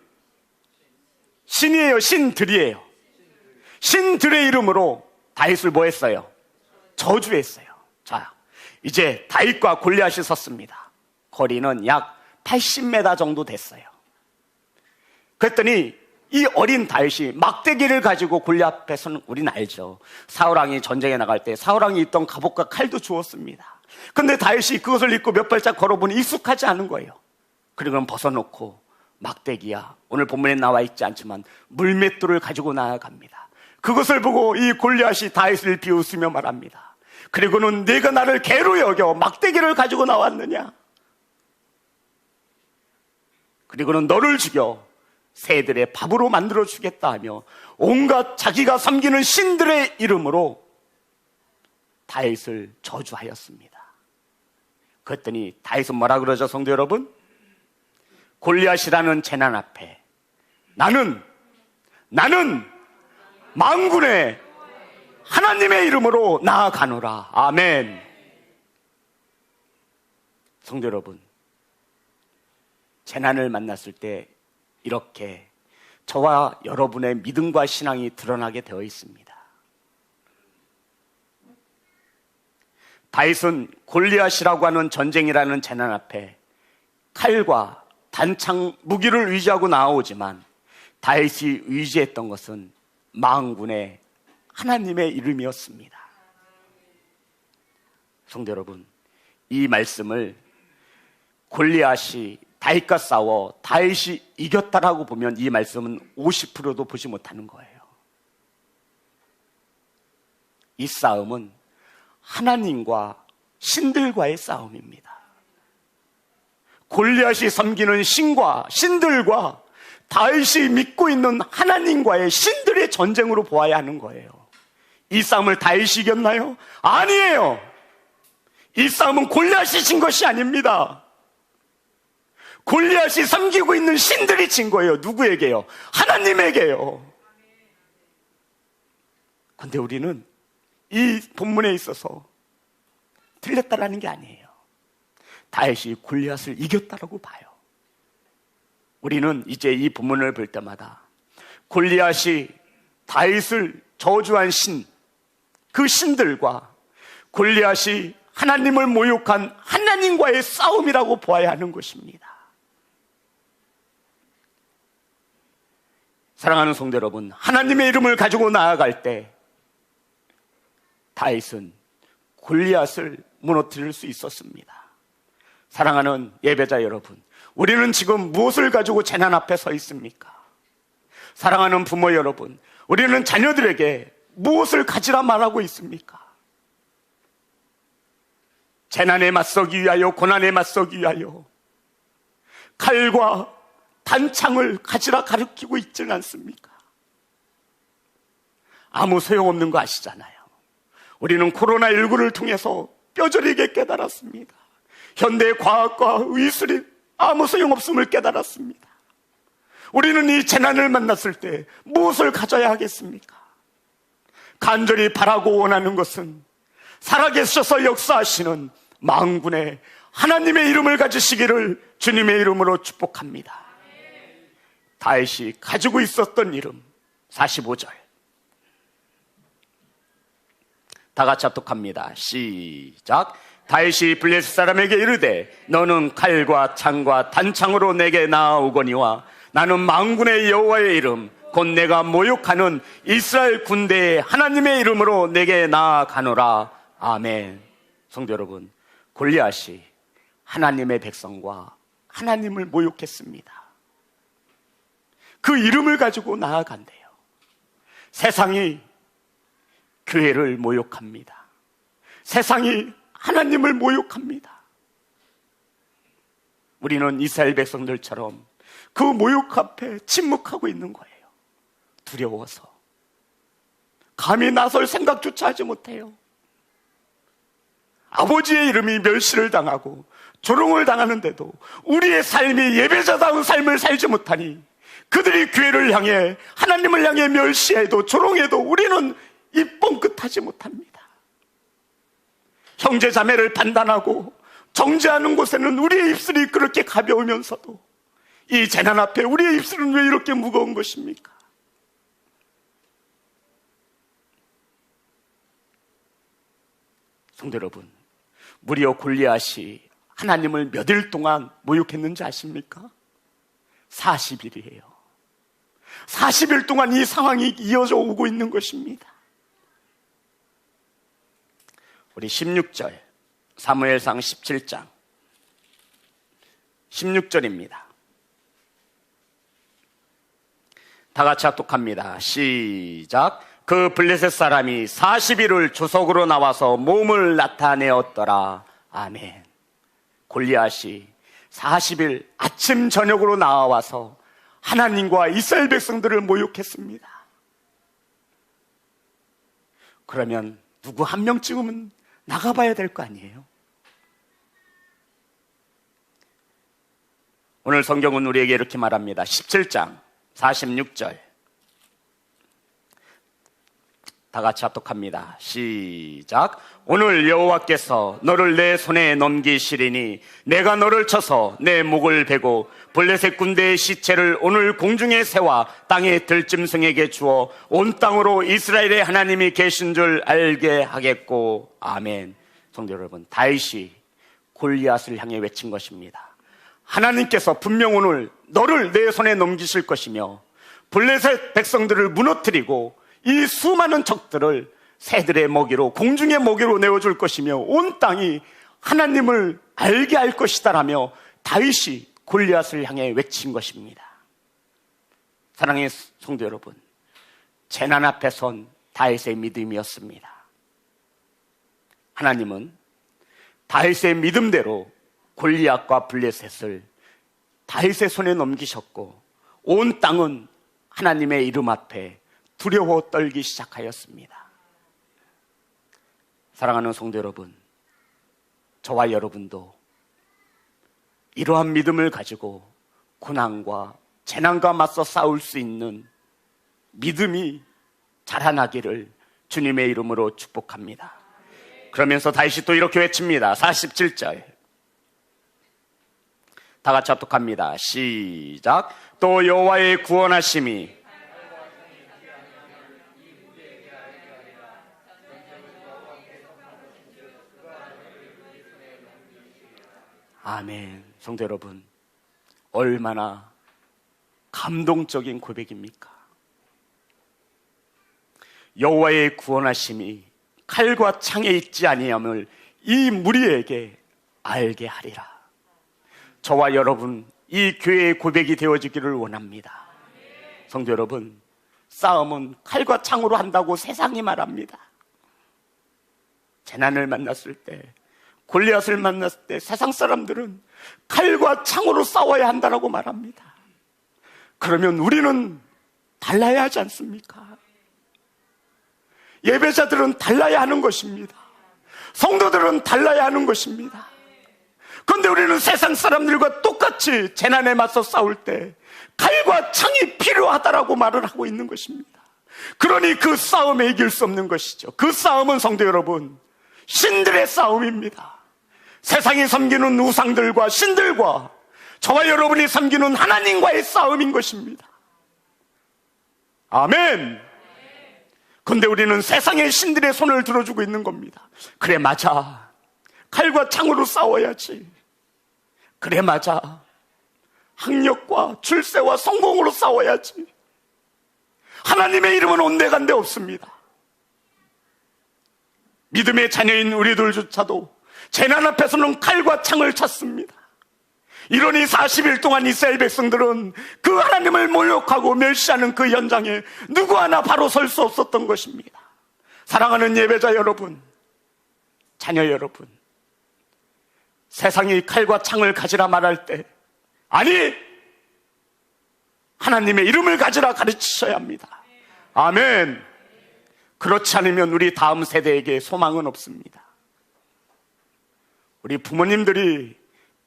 신이에요, 신들이에요. 신들의 이름으로 다윗을 뭐 했어요? 저주했어요. 자, 이제 다윗과 골리앗이 섰습니다. 거리는 약 80m 정도 됐어요. 그랬더니 이 어린 다윗이 막대기를 가지고 골리앗 앞에서는, 우리는 알죠, 사울왕이 전쟁에 나갈 때 사울왕이 있던 갑옷과 칼도 주었습니다. 그런데 다윗이 그것을 입고 몇 발짝 걸어보니 익숙하지 않은 거예요. 그리고는 벗어놓고 막대기야, 오늘 본문에 나와 있지 않지만 물맷돌을 가지고 나아갑니다. 그것을 보고 이 골리앗이 다윗을 비웃으며 말합니다. 그리고는 네가 나를 개로 여겨 막대기를 가지고 나왔느냐? 그리고는 너를 죽여 새들의 밥으로 만들어 주겠다 하며 온갖 자기가 섬기는 신들의 이름으로 다윗을 저주하였습니다. 그랬더니 다윗은 뭐라 그러죠, 성도 여러분? 골리앗이라는 재난 앞에 나는 만군의 하나님의 이름으로 나아가노라. 아멘. 성도 여러분, 재난을 만났을 때 이렇게 저와 여러분의 믿음과 신앙이 드러나게 되어 있습니다. 다윗은 골리앗이라고 하는 전쟁이라는 재난 앞에 칼과 단창 무기를 의지하고 나오지만 다윗이 의지했던 것은 만군의 하나님의 이름이었습니다. 성도 여러분, 이 말씀을 골리앗이 다윗과 싸워 다윗이 이겼다라고 보면 이 말씀은 50%도 보지 못하는 거예요. 이 싸움은 하나님과 신들과의 싸움입니다. 골리앗이 섬기는 신과 신들과 다윗이 믿고 있는 하나님과의 신들의 전쟁으로 보아야 하는 거예요. 이 싸움을 다윗이 이겼나요? 아니에요. 이 싸움은 골리앗이 진 것이 아닙니다. 골리앗이 섬기고 있는 신들이 진 거예요. 누구에게요? 하나님에게요. 그런데 우리는 이 본문에 있어서 틀렸다라는 게 아니에요. 다윗이 골리앗을 이겼다라고 봐요. 우리는 이제 이 본문을 볼 때마다 골리앗이 다윗을 저주한 신, 그 신들과 골리앗이 하나님을 모욕한 하나님과의 싸움이라고 보아야 하는 것입니다. 사랑하는 성도 여러분, 하나님의 이름을 가지고 나아갈 때 다윗은 골리앗을 무너뜨릴 수 있었습니다. 사랑하는 예배자 여러분, 우리는 지금 무엇을 가지고 재난 앞에 서 있습니까? 사랑하는 부모 여러분, 우리는 자녀들에게 무엇을 가지라 말하고 있습니까? 재난에 맞서기 위하여, 고난에 맞서기 위하여 칼과 단창을 가지라 가르치고 있지는 않습니까? 아무 소용없는 거 아시잖아요. 우리는 코로나19를 통해서 뼈저리게 깨달았습니다. 현대 과학과 의술이 아무 소용없음을 깨달았습니다. 우리는 이 재난을 만났을 때 무엇을 가져야 하겠습니까? 간절히 바라고 원하는 것은 살아계셔서 역사하시는 만군의 하나님의 이름을 가지시기를 주님의 이름으로 축복합니다. 다윗이 가지고 있었던 이름 45절 다 같이 합독합니다. 시작. 다윗이 블레셋 사람에게 이르되 너는 칼과 창과 단창으로 내게 나아오거니와 나는 만군의 여호와의 이름 곧 내가 모욕하는 이스라엘 군대의 하나님의 이름으로 내게 나아가노라. 아멘. 성도 여러분, 골리앗이 하나님의 백성과 하나님을 모욕했습니다. 그 이름을 가지고 나아간대요. 세상이 교회를 모욕합니다. 세상이 하나님을 모욕합니다. 우리는 이스라엘 백성들처럼 그 모욕 앞에 침묵하고 있는 거예요. 두려워서 감히 나설 생각조차 하지 못해요. 아버지의 이름이 멸시를 당하고 조롱을 당하는데도 우리의 삶이 예배자다운 삶을 살지 못하니 그들이 교회를 향해 하나님을 향해 멸시해도 조롱해도 우리는 입 뻥끗하지 못합니다. 형제 자매를 판단하고 정죄하는 곳에는 우리의 입술이 그렇게 가벼우면서도 이 재난 앞에 우리의 입술은 왜 이렇게 무거운 것입니까? 성도 여러분, 무려 골리앗이 하나님을 몇 일 동안 모욕했는지 아십니까? 40일이에요. 40일 동안 이 상황이 이어져 오고 있는 것입니다. 우리 16절, 사무엘상 17장 16절입니다. 다 같이 합독합니다. 시작. 그 블레셋 사람이 40일을 주석으로 나와서 몸을 나타내었더라. 아멘. 골리앗이 40일 아침 저녁으로 나와서 하나님과 이스라엘 백성들을 모욕했습니다. 그러면 누구 한 명쯤은 나가봐야 될 거 아니에요? 오늘 성경은 우리에게 이렇게 말합니다. 17장 46절 다 같이 합독합니다. 시작. 오늘 여호와께서 너를 내 손에 넘기시리니 내가 너를 쳐서 내 목을 베고 블레셋 군대의 시체를 오늘 공중에 세워 땅의 들짐승에게 주어 온 땅으로 이스라엘의 하나님이 계신 줄 알게 하겠고. 아멘. 성도 여러분, 다윗이 골리앗을 향해 외친 것입니다. 하나님께서 분명 오늘 너를 내 손에 넘기실 것이며 블레셋 백성들을 무너뜨리고 이 수많은 적들을 새들의 먹이로, 공중의 먹이로 내어줄 것이며 온 땅이 하나님을 알게 할 것이다라며 다윗이 골리앗을 향해 외친 것입니다. 사랑하는 성도 여러분, 재난 앞에 선 다윗의 믿음이었습니다. 하나님은 다윗의 믿음대로 골리앗과 블레셋을 다윗의 손에 넘기셨고 온 땅은 하나님의 이름 앞에 두려워 떨기 시작하였습니다. 사랑하는 성도 여러분, 저와 여러분도 이러한 믿음을 가지고 고난과 재난과 맞서 싸울 수 있는 믿음이 자라나기를 주님의 이름으로 축복합니다. 그러면서 다윗이 또 이렇게 외칩니다. 47절 다 같이 합독합니다. 시작. 또 여호와의 구원하심이 아멘. 성도 여러분, 얼마나 감동적인 고백입니까? 여호와의 구원하심이 칼과 창에 있지 아니함을 이 무리에게 알게 하리라. 저와 여러분, 이 교회의 고백이 되어지기를 원합니다. 성도 여러분, 싸움은 칼과 창으로 한다고 세상이 말합니다. 재난을 만났을 때, 골리앗을 만났을 때 세상 사람들은 칼과 창으로 싸워야 한다라고 말합니다. 그러면 우리는 달라야 하지 않습니까? 예배자들은 달라야 하는 것입니다. 성도들은 달라야 하는 것입니다. 그런데 우리는 세상 사람들과 똑같이 재난에 맞서 싸울 때 칼과 창이 필요하다라고 말을 하고 있는 것입니다. 그러니 그 싸움에 이길 수 없는 것이죠. 그 싸움은 성도 여러분, 신들의 싸움입니다. 세상이 섬기는 우상들과 신들과 저와 여러분이 섬기는 하나님과의 싸움인 것입니다. 아멘. 그런데 우리는 세상의 신들의 손을 들어주고 있는 겁니다. 그래 맞아, 칼과 창으로 싸워야지. 그래 맞아, 학력과 출세와 성공으로 싸워야지. 하나님의 이름은 온데간데 없습니다. 믿음의 자녀인 우리들조차도 재난 앞에서는 칼과 창을 찾습니다. 이러니 40일 동안 이스라엘 백성들은 그 하나님을 모욕하고 멸시하는 그 현장에 누구 하나 바로 설 수 없었던 것입니다. 사랑하는 예배자 여러분, 자녀 여러분, 세상이 칼과 창을 가지라 말할 때 아니, 하나님의 이름을 가지라 가르치셔야 합니다. 아멘. 그렇지 않으면 우리 다음 세대에게 소망은 없습니다. 우리 부모님들이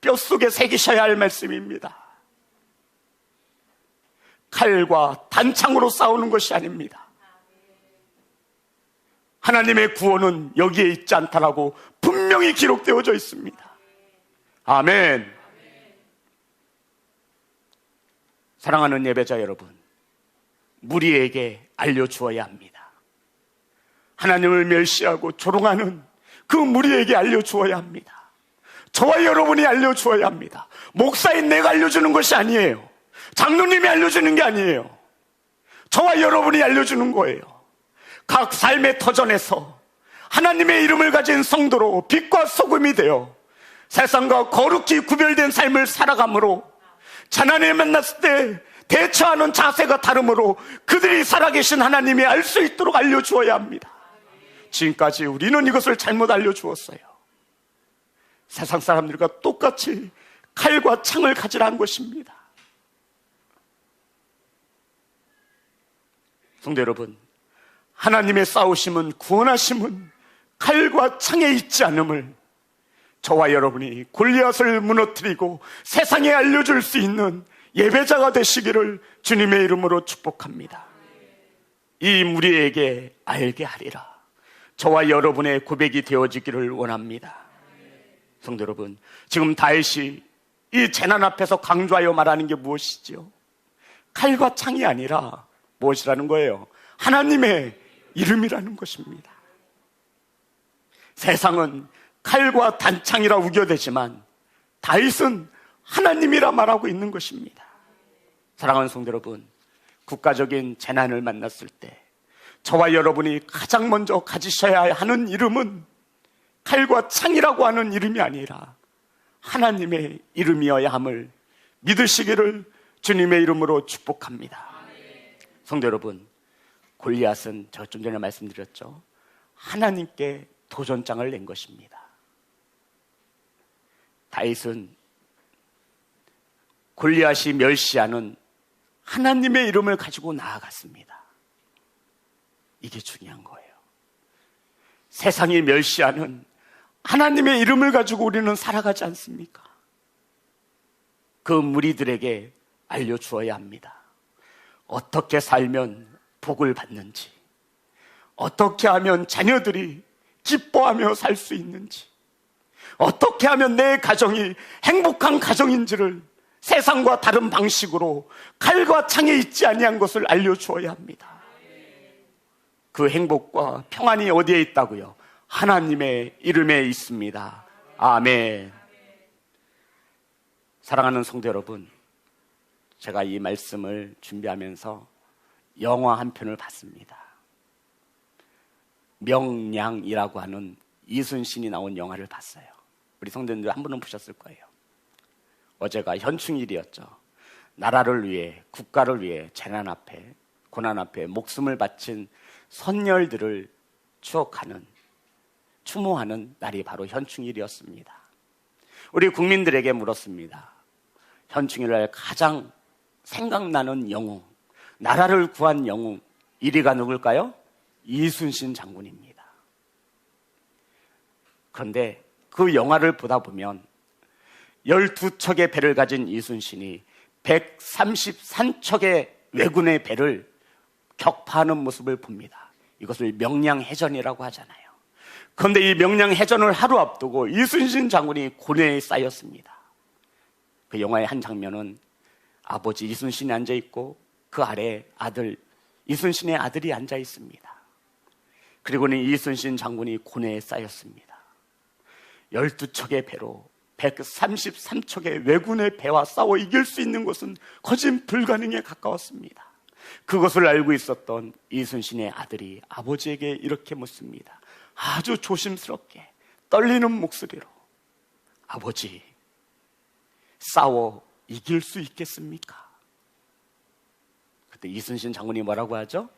뼛속에 새기셔야 할 말씀입니다. 칼과 단창으로 싸우는 것이 아닙니다. 하나님의 구원은 여기에 있지 않다라고 분명히 기록되어져 있습니다. 아멘. 사랑하는 예배자 여러분, 무리에게 알려주어야 합니다. 하나님을 멸시하고 조롱하는 그 무리에게 알려주어야 합니다. 저와 여러분이 알려주어야 합니다. 목사인 내가 알려주는 것이 아니에요. 장로님이 알려주는 게 아니에요. 저와 여러분이 알려주는 거예요. 각 삶의 터전에서 하나님의 이름을 가진 성도로 빛과 소금이 되어 세상과 거룩히 구별된 삶을 살아감으로 재난에 만났을 때 대처하는 자세가 다르므로 그들이 살아계신 하나님이 알 수 있도록 알려주어야 합니다. 지금까지 우리는 이것을 잘못 알려주었어요. 세상 사람들과 똑같이 칼과 창을 가지라 한 것입니다. 성도 여러분, 하나님의 싸우심은, 구원하심은 칼과 창에 있지 않음을 저와 여러분이 골리앗을 무너뜨리고 세상에 알려줄 수 있는 예배자가 되시기를 주님의 이름으로 축복합니다. 이 무리에게 알게 하리라. 저와 여러분의 고백이 되어지기를 원합니다. 성도 여러분, 지금 다윗이 이 재난 앞에서 강조하여 말하는 게 무엇이지요? 칼과 창이 아니라 무엇이라는 거예요? 하나님의 이름이라는 것입니다. 세상은 칼과 단창이라 우겨대지만 다윗은 하나님이라 말하고 있는 것입니다. 사랑하는 성도 여러분, 국가적인 재난을 만났을 때 저와 여러분이 가장 먼저 가지셔야 하는 이름은 칼과 창이라고 하는 이름이 아니라 하나님의 이름이어야 함을 믿으시기를 주님의 이름으로 축복합니다. 성도 여러분, 골리앗은 제가 좀 전에 말씀드렸죠. 하나님께 도전장을 낸 것입니다. 다윗은 골리앗이 멸시하는 하나님의 이름을 가지고 나아갔습니다. 이게 중요한 거예요. 세상이 멸시하는 하나님의 이름을 가지고 우리는 살아가지 않습니까? 그 무리들에게 알려주어야 합니다. 어떻게 살면 복을 받는지, 어떻게 하면 자녀들이 기뻐하며 살 수 있는지, 어떻게 하면 내 가정이 행복한 가정인지를 세상과 다른 방식으로 칼과 창에 있지 아니한 것을 알려주어야 합니다. 그 행복과 평안이 어디에 있다고요? 하나님의 이름에 있습니다. 아멘. 사랑하는 성도 여러분, 제가 이 말씀을 준비하면서 영화 한 편을 봤습니다. 명량이라고 하는 이순신이 나온 영화를 봤어요. 우리 성도님들 한 분은 보셨을 거예요. 어제가 현충일이었죠. 나라를 위해, 국가를 위해 재난 앞에, 고난 앞에 목숨을 바친 선열들을 추억하는 추모하는 날이 바로 현충일이었습니다. 우리 국민들에게 물었습니다. 현충일날 가장 생각나는 영웅, 나라를 구한 영웅 1위가 누굴까요? 이순신 장군입니다. 그런데 그 영화를 보다 보면 12척의 배를 가진 이순신이 133척의 왜군의 배를 격파하는 모습을 봅니다. 이것을 명량해전이라고 하잖아요. 그런데 이 명량해전을 하루 앞두고 이순신 장군이 고뇌에 쌓였습니다. 그 영화의 한 장면은 아버지 이순신이 앉아있고 그 아래에 아들, 이순신의 아들이 앉아있습니다. 그리고는 이순신 장군이 고뇌에 쌓였습니다. 12척의 배로 133척의 왜군의 배와 싸워 이길 수 있는 것은 거진 불가능에 가까웠습니다. 그것을 알고 있었던 이순신의 아들이 아버지에게 이렇게 묻습니다. 아주 조심스럽게 떨리는 목소리로, 아버지, 싸워 이길 수 있겠습니까? 그때 이순신 장군이 뭐라고 하죠?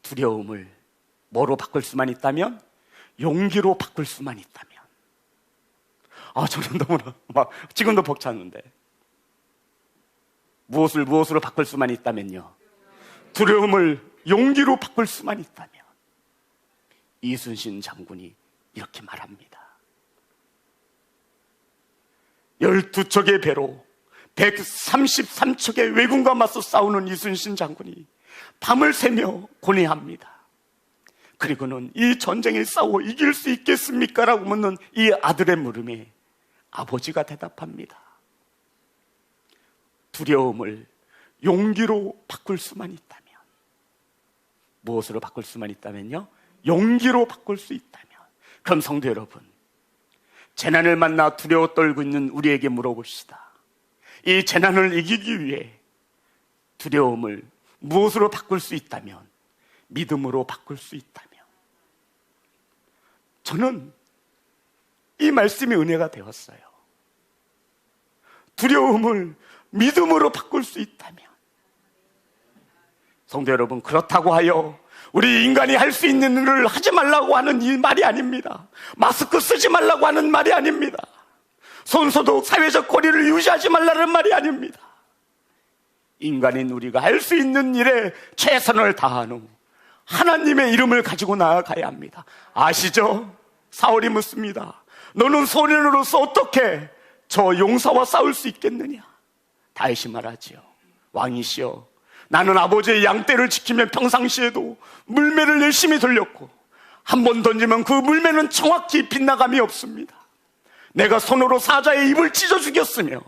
두려움을 뭐로 바꿀 수만 있다면? 용기로 바꿀 수만 있다면. 저는 너무나 지금도 벅찼는데, 무엇으로 바꿀 수만 있다면요? 두려움을 용기로 바꿀 수만 있다면. 이순신 장군이 이렇게 말합니다. 12척의 배로 133척의 왜군과 맞서 싸우는 이순신 장군이 밤을 새며 고뇌합니다. 그리고는 이 전쟁에 싸워 이길 수 있겠습니까? 라고 묻는 이 아들의 물음에 아버지가 대답합니다. 두려움을 용기로 바꿀 수만 있다면. 무엇으로 바꿀 수만 있다면요? 용기로 바꿀 수 있다면. 그럼 성도 여러분, 재난을 만나 두려워 떨고 있는 우리에게 물어봅시다. 이 재난을 이기기 위해 두려움을 무엇으로 바꿀 수 있다면? 믿음으로 바꿀 수 있다면. 저는 이 말씀이 은혜가 되었어요. 두려움을 믿음으로 바꿀 수 있다면. 성도 여러분, 그렇다고 하여 우리 인간이 할 수 있는 일을 하지 말라고 하는 이 말이 아닙니다. 마스크 쓰지 말라고 하는 말이 아닙니다. 손소독, 사회적 거리를 유지하지 말라는 말이 아닙니다. 인간인 우리가 할 수 있는 일에 최선을 다한 후 하나님의 이름을 가지고 나아가야 합니다. 아시죠? 사울이 묻습니다. 너는 소년으로서 어떻게 저 용사와 싸울 수 있겠느냐? 다윗이 말하지요. 왕이시여, 나는 아버지의 양떼를 지키며 평상시에도 물매를 열심히 돌렸고 한 번 던지면 그 물매는 정확히 빗나감이 없습니다. 내가 손으로 사자의 입을 찢어 죽였으며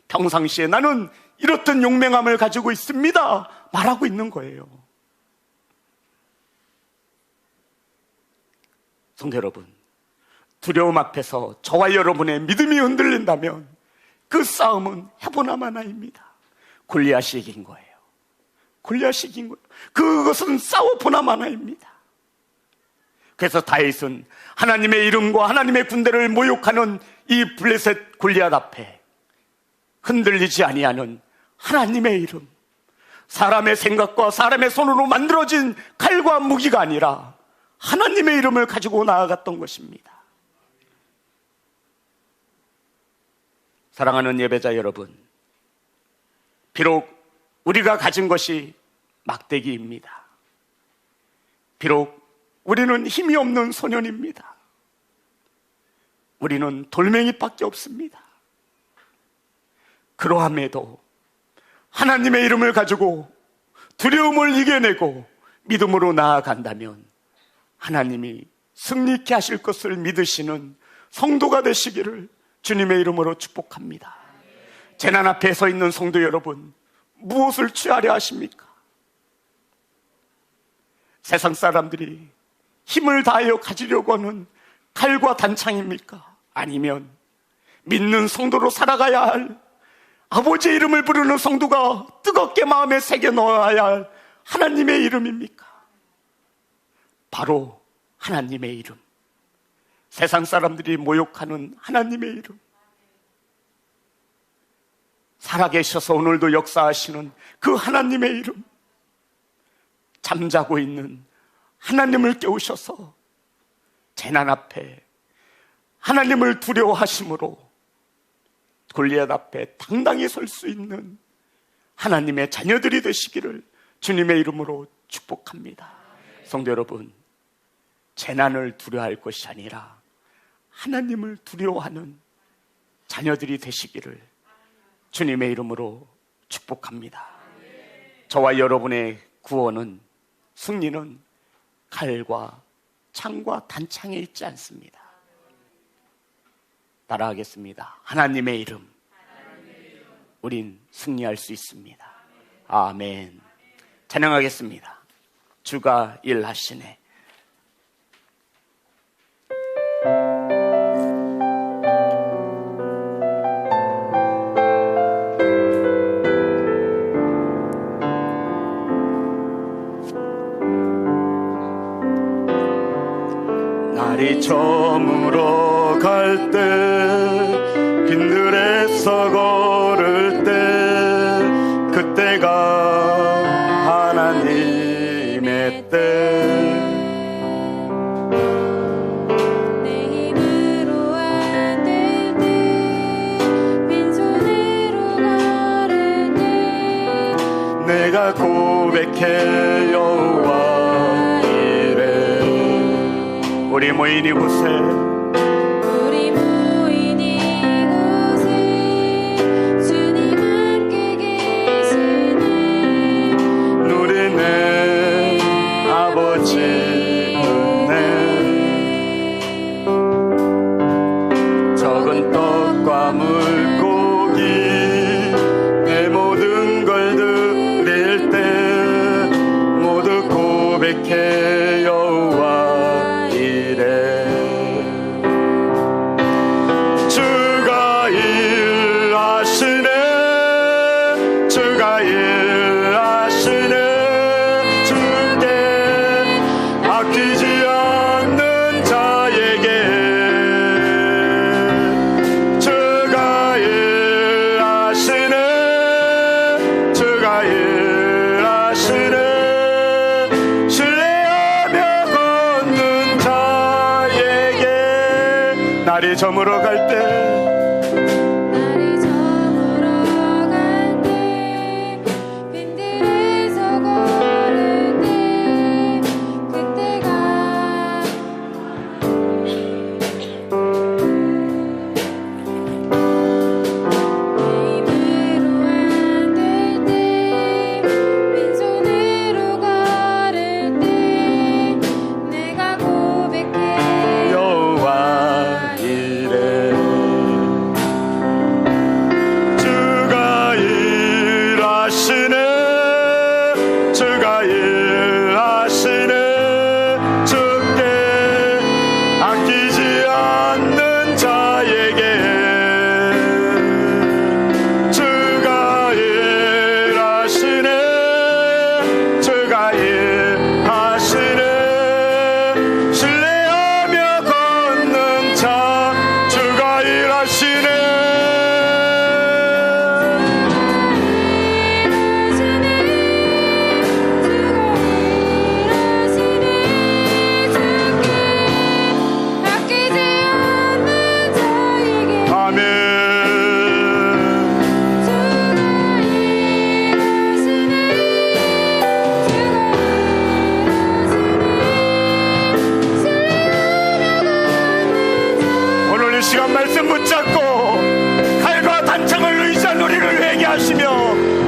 평상시에 나는 이렇던 용맹함을 가지고 있습니다. 말하고 있는 거예요. 성도 여러분, 두려움 앞에서 저와 여러분의 믿음이 흔들린다면 그 싸움은 해보나 마나입니다. 골리앗이 이긴 거예요. 골리앗이 이긴 거예요. 그것은 싸워보나 마나입니다. 그래서 다윗은 하나님의 이름과 하나님의 군대를 모욕하는 이 블레셋 골리앗 앞에 흔들리지 아니하는 하나님의 이름, 사람의 생각과 사람의 손으로 만들어진 칼과 무기가 아니라 하나님의 이름을 가지고 나아갔던 것입니다. 사랑하는 예배자 여러분, 비록 우리가 가진 것이 막대기입니다. 비록 우리는 힘이 없는 소년입니다. 우리는 돌멩이밖에 없습니다. 그러함에도 하나님의 이름을 가지고 두려움을 이겨내고 믿음으로 나아간다면 하나님이 승리케 하실 것을 믿으시는 성도가 되시기를 주님의 이름으로 축복합니다. 재난 앞에 서 있는 성도 여러분, 무엇을 취하려 하십니까? 세상 사람들이 힘을 다하여 가지려고 하는 칼과 단창입니까? 아니면 믿는 성도로 살아가야 할, 아버지의 이름을 부르는 성도가 뜨겁게 마음에 새겨 넣어야 할 하나님의 이름입니까? 바로 하나님의 이름, 세상 사람들이 모욕하는 하나님의 이름, 살아계셔서 오늘도 역사하시는 그 하나님의 이름, 잠자고 있는 하나님을 깨우셔서 재난 앞에 하나님을 두려워하심으로 골리앗 앞에 당당히 설 수 있는 하나님의 자녀들이 되시기를 주님의 이름으로 축복합니다. 성도 여러분, 재난을 두려워할 것이 아니라 하나님을 두려워하는 자녀들이 되시기를 주님의 이름으로 축복합니다. 저와 여러분의 구원은, 승리는 칼과 창과 단창에 있지 않습니다. 따라하겠습니다. 하나님의 이름, 우린 승리할 수 있습니다. 아멘. 찬양하겠습니다. 주가 일하시네. 날이 저물어 갈 때, 빈들에서 걸을 때, 그때가 하나님의 때. 내 힘으로 안 될 때, 빈손으로 걸을 때, 내가 고백해 여호와 이래. 우리 모인 이곳에, 우리 모인 이곳에 주님 함께 계시네. 누리네 아버지 은혜. 적은 떡과 물고기 내 모든 걸 드릴 때 모두 고백해 여호와 이래. 주가 일하시네, 주가 일하시네. 주께 아끼지 않는 자에게 주가 일하시네, 주가 일하시네. 신뢰하며 걷는 자에게 날이 저물어 갈 때, 날이 저물어 갈 때, 빈들에서 걸을 때, 그때가 내 힘으로 안 될 때, 빈손으로 걸을 때, 내가 고백해 여호와 이래. 주가 일하시네, 주가 일하시네. 주께 아끼지 않는 자에게 주가 일하시네, 주가 일하시네. 신뢰하며 걷는 자 주가 일하시네. 아끼지 않는 자에게 아멘. 오늘 이 시간 말씀 붙잡고 칼과 단창을 의지한 우리를 회개하시며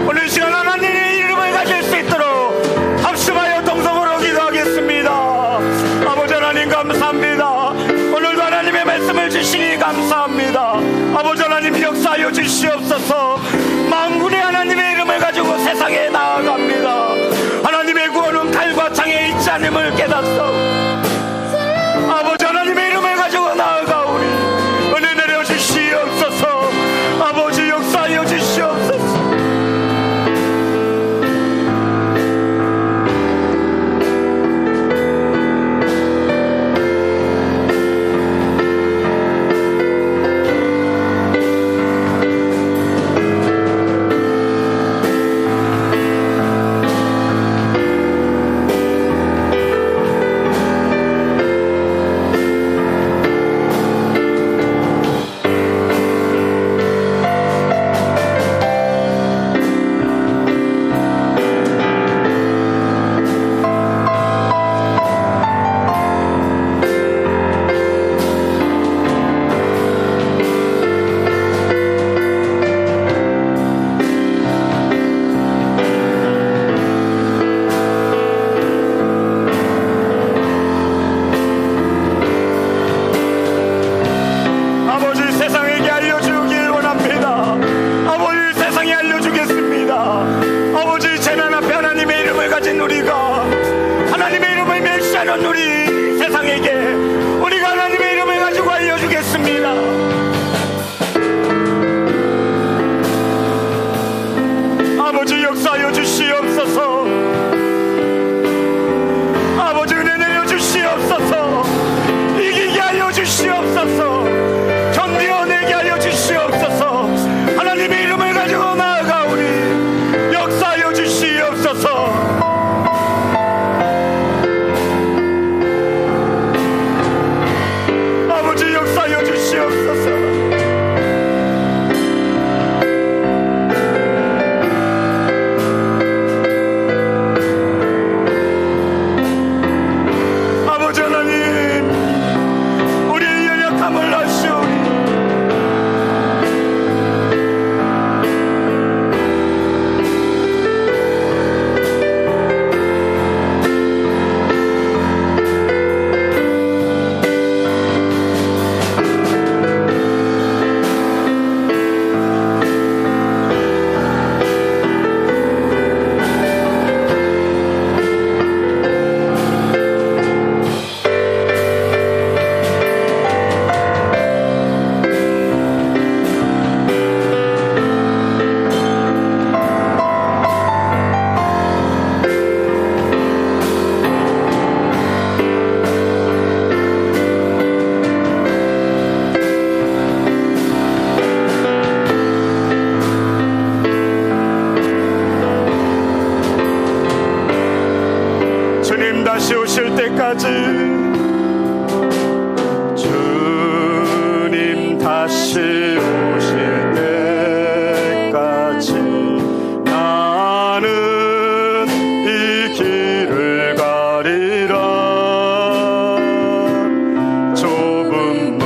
오늘 이 시간 하나님의 이름을 가질 수 있도록 합심하여 동성으로 기도하겠습니다. 아버지 하나님 감사합니다. 오늘도 하나님의 말씀을 주시니 감사합니다. 아버지 하나님 역사하여 주시옵소서. 만군의 하나님의 이름을 가지고 세상에 나아갑니다. 하나님의 구원은 칼과 창에 있지 않음을 깨닫소. 아버지 하나님의 이름을 가지고 나아가오니 은혜 내려 주시옵소서. 아버지 역사하여 주시옵소서. 이런 우리 세상에게 우리가 하나님의 이름을 가지고 알려주겠습니다. 아버지 역사하여 주시옵소서. 아버지 은혜 내려 주시옵소서. 이기게 하여 주시옵소서. 견디어내게 하여 주시옵소서. 하나님의 이름을 가지고 나아가오니 역사하여 주시옵소서. 아버지 역사하여 주시옵소서. 아버지 하나님, 우리의 연약함을 아시오니 주님 다시 오실 때까지, 주님 다시 오실 때까지 나는 이 길을 가리라. 좁은 문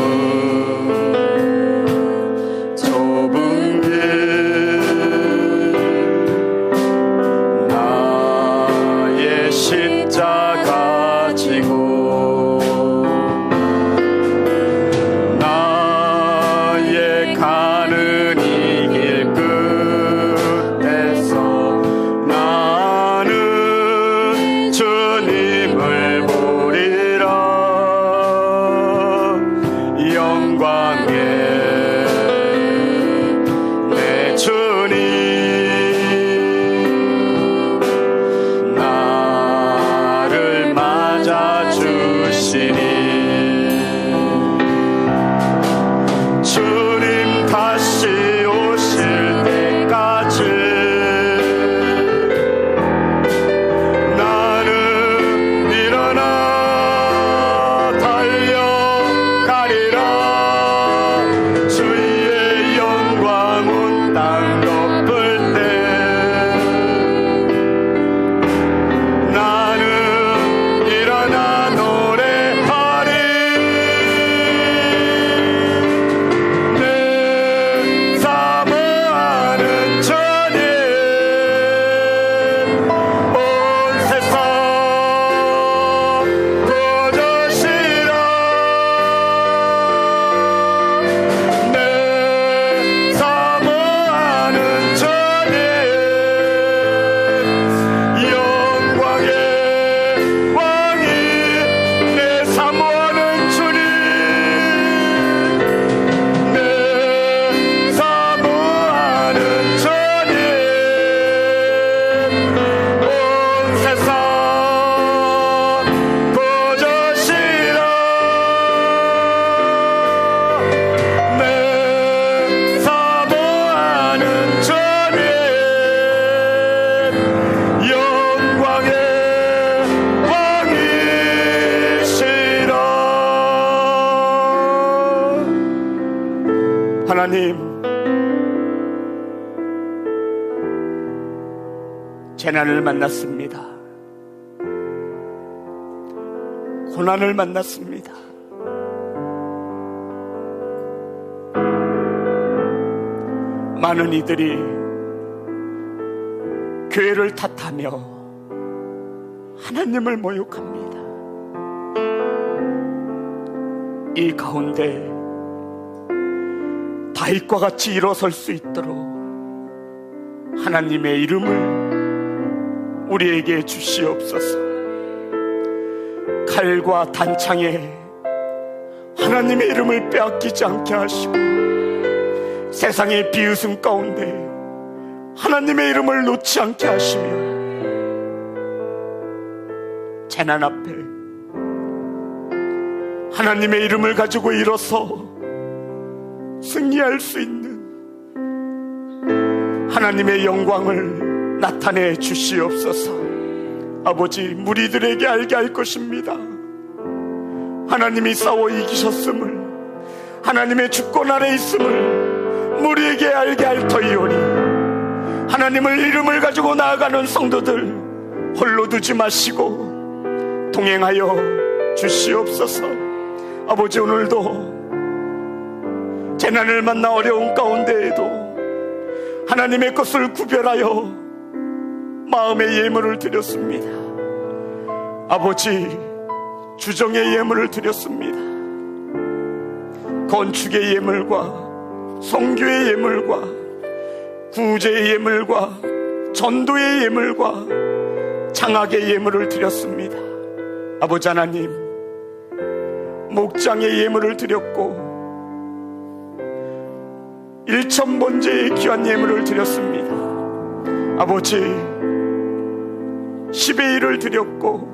좁은 길 나의 십자가 지고 나의 가는 이 길 끝에서 나는 주님을 보리라. 영광에 내 주님 나를 맞아주시니. 주님 다시 오실 때까지 나는 일어나 달려가리라. 주의 영광 온 땅 덮을 때 나는 일어나 노래하리. 내 사모하는 주님 온 세상 도저시라. 내 사모하는 주님 영광의 왕이 내 사모하는 주님 내 사모하는 주님 온 세상 보저시라. 내 사모하는 주님 영광의 왕이시라. 하나님, 재난을 만났습니다. 고난을 만났습니다. 많은 이들이 교회를 탓하며 하나님을 모욕합니다. 이 가운데 다윗과 같이 일어설 수 있도록 하나님의 이름을 우리에게 주시옵소서. 칼과 단창에 하나님의 이름을 빼앗기지 않게 하시고 세상의 비웃음 가운데 하나님의 이름을 놓지 않게 하시며 재난 앞에 하나님의 이름을 가지고 일어서 승리할 수 있는 하나님의 영광을 나타내 주시옵소서. 아버지, 무리들에게 알게 할 것입니다. 하나님이 싸워 이기셨음을, 하나님의 주권 아래 있음을 무리에게 알게 할 터이오니 하나님을 이름을 가지고 나아가는 성도들 홀로 두지 마시고 동행하여 주시옵소서. 아버지, 오늘도 재난을 만나 어려운 가운데에도 하나님의 것을 구별하여 마음의 예물을 드렸습니다. 아버지, 주정의 예물을 드렸습니다. 건축의 예물과 성교의 예물과 구제의 예물과 전도의 예물과 장학의 예물을 드렸습니다. 아버지 하나님, 목장의 예물을 드렸고 1,000번째의 귀한 예물을 드렸습니다. 아버지, 10의 1을 드렸고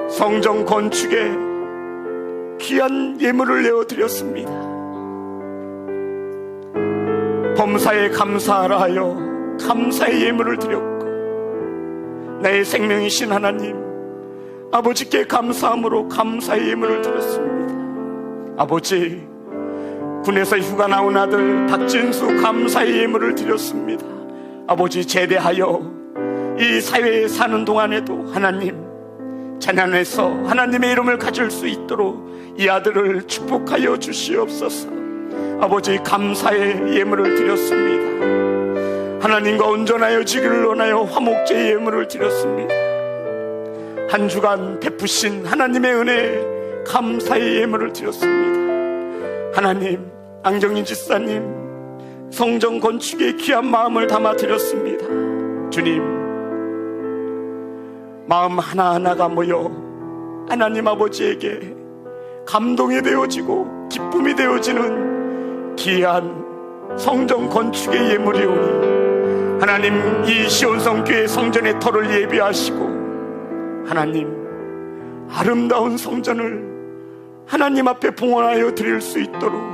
성전 건축에 귀한 예물을 내어드렸습니다. 범사에 감사하라 하여 감사의 예물을 드렸고 나의 생명이신 하나님 아버지께 감사함으로 감사의 예물을 드렸습니다. 아버지, 군에서 휴가 나온 아들 박진수 감사의 예물을 드렸습니다. 아버지, 제대하여 이 사회에 사는 동안에도 하나님 재난에서 하나님의 이름을 가질 수 있도록 이 아들을 축복하여 주시옵소서. 아버지, 감사의 예물을 드렸습니다. 하나님과 온전하여 지기를 원하여 화목제의 예물을 드렸습니다. 한 주간 베푸신 하나님의 은혜에 감사의 예물을 드렸습니다. 하나님, 안경인 집사님 성전 건축에 귀한 마음을 담아 드렸습니다. 주님, 마음 하나하나가 모여 하나님 아버지에게 감동이 되어지고 기쁨이 되어지는 귀한 성전 건축의 예물이오니 하나님, 이 시온성교회 성전의 터를 예비하시고 하나님, 아름다운 성전을 하나님 앞에 봉헌하여 드릴 수 있도록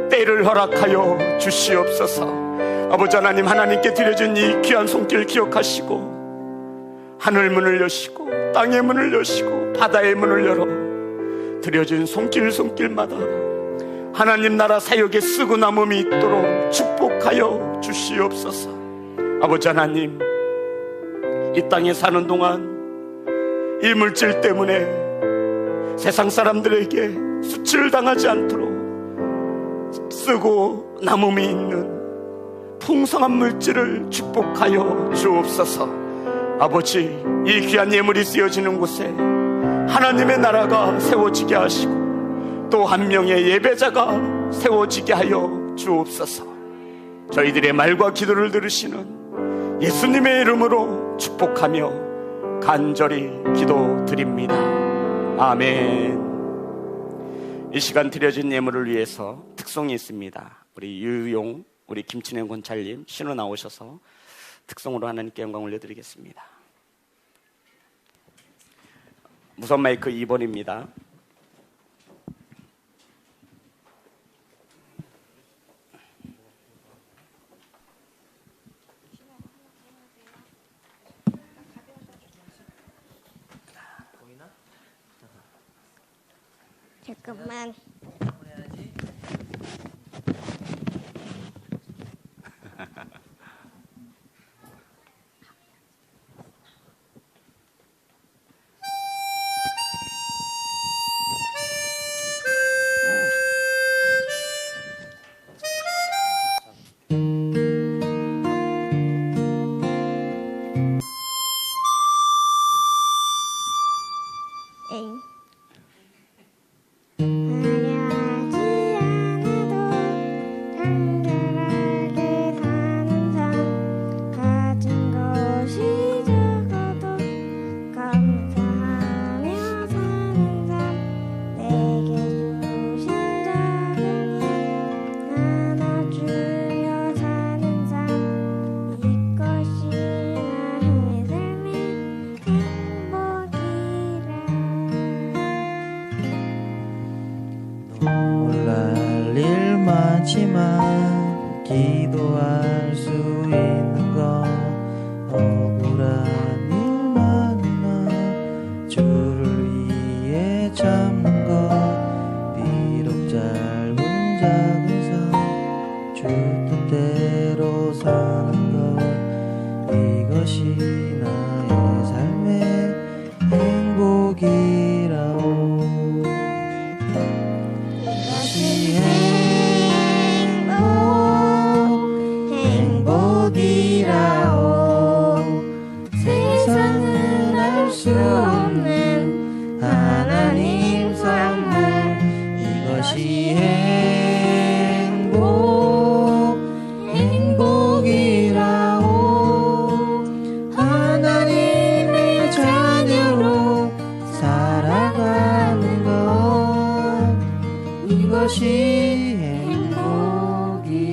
때를 허락하여 주시옵소서. 아버지 하나님, 하나님께 드려진 이 귀한 손길 기억하시고 하늘 문을 여시고 땅의 문을 여시고 바다의 문을 열어 드려진 손길마다 하나님 나라 사역에 쓰고 남음이 있도록 축복하여 주시옵소서. 아버지 하나님, 이 땅에 사는 동안 이 물질 때문에 세상 사람들에게 수치를 당하지 않도록 쓰고 남음이 있는 풍성한 물질을 축복하여 주옵소서. 아버지, 이 귀한 예물이 쓰여지는 곳에 하나님의 나라가 세워지게 하시고 또 한 명의 예배자가 세워지게 하여 주옵소서. 저희들의 말과 기도를 들으시는 예수님의 이름으로 축복하며 간절히 기도드립니다. 아멘. 이 시간 드려진 예물을 위해서 특송이 있습니다. 우리 유용, 우리 김친행 권찰님 신호 나오셔서 특송으로 하나님께 영광 올려드리겠습니다. 무선 마이크 2번입니다. 잠깐만. 엥. 기도할 수 있는 것 억울한 일만이나 주를 위해 참는 것 비록 짧은 작은 삶 주 뜻대로 사는 것 이것이 나의 삶의 행복이라오 이것이 행복이라오 세상은 알 수 없는 하나님 선물 이것이 행복이라오 하나님의 자녀로 살아가는 것 이것이 행복이라오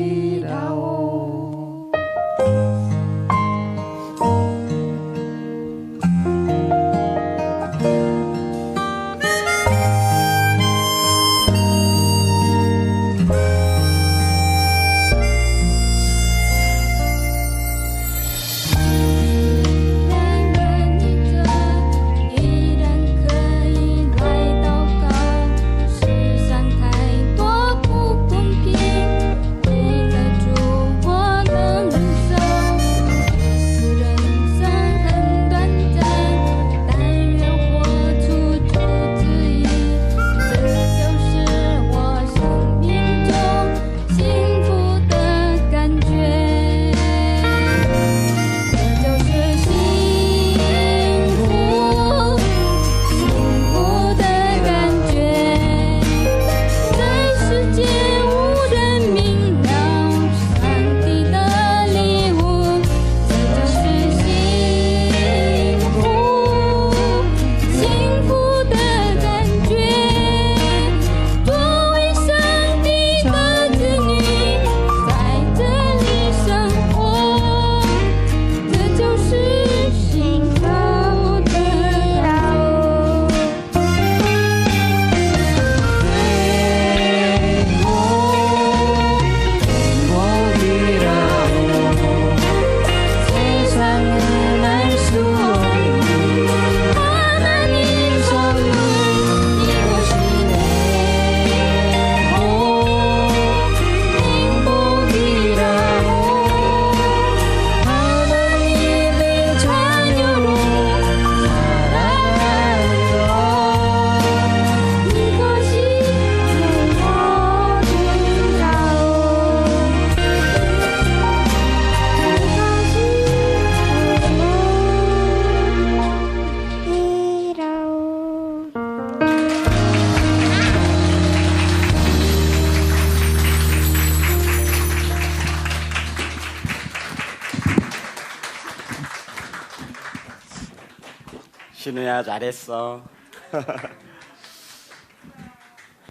신우야 잘했어.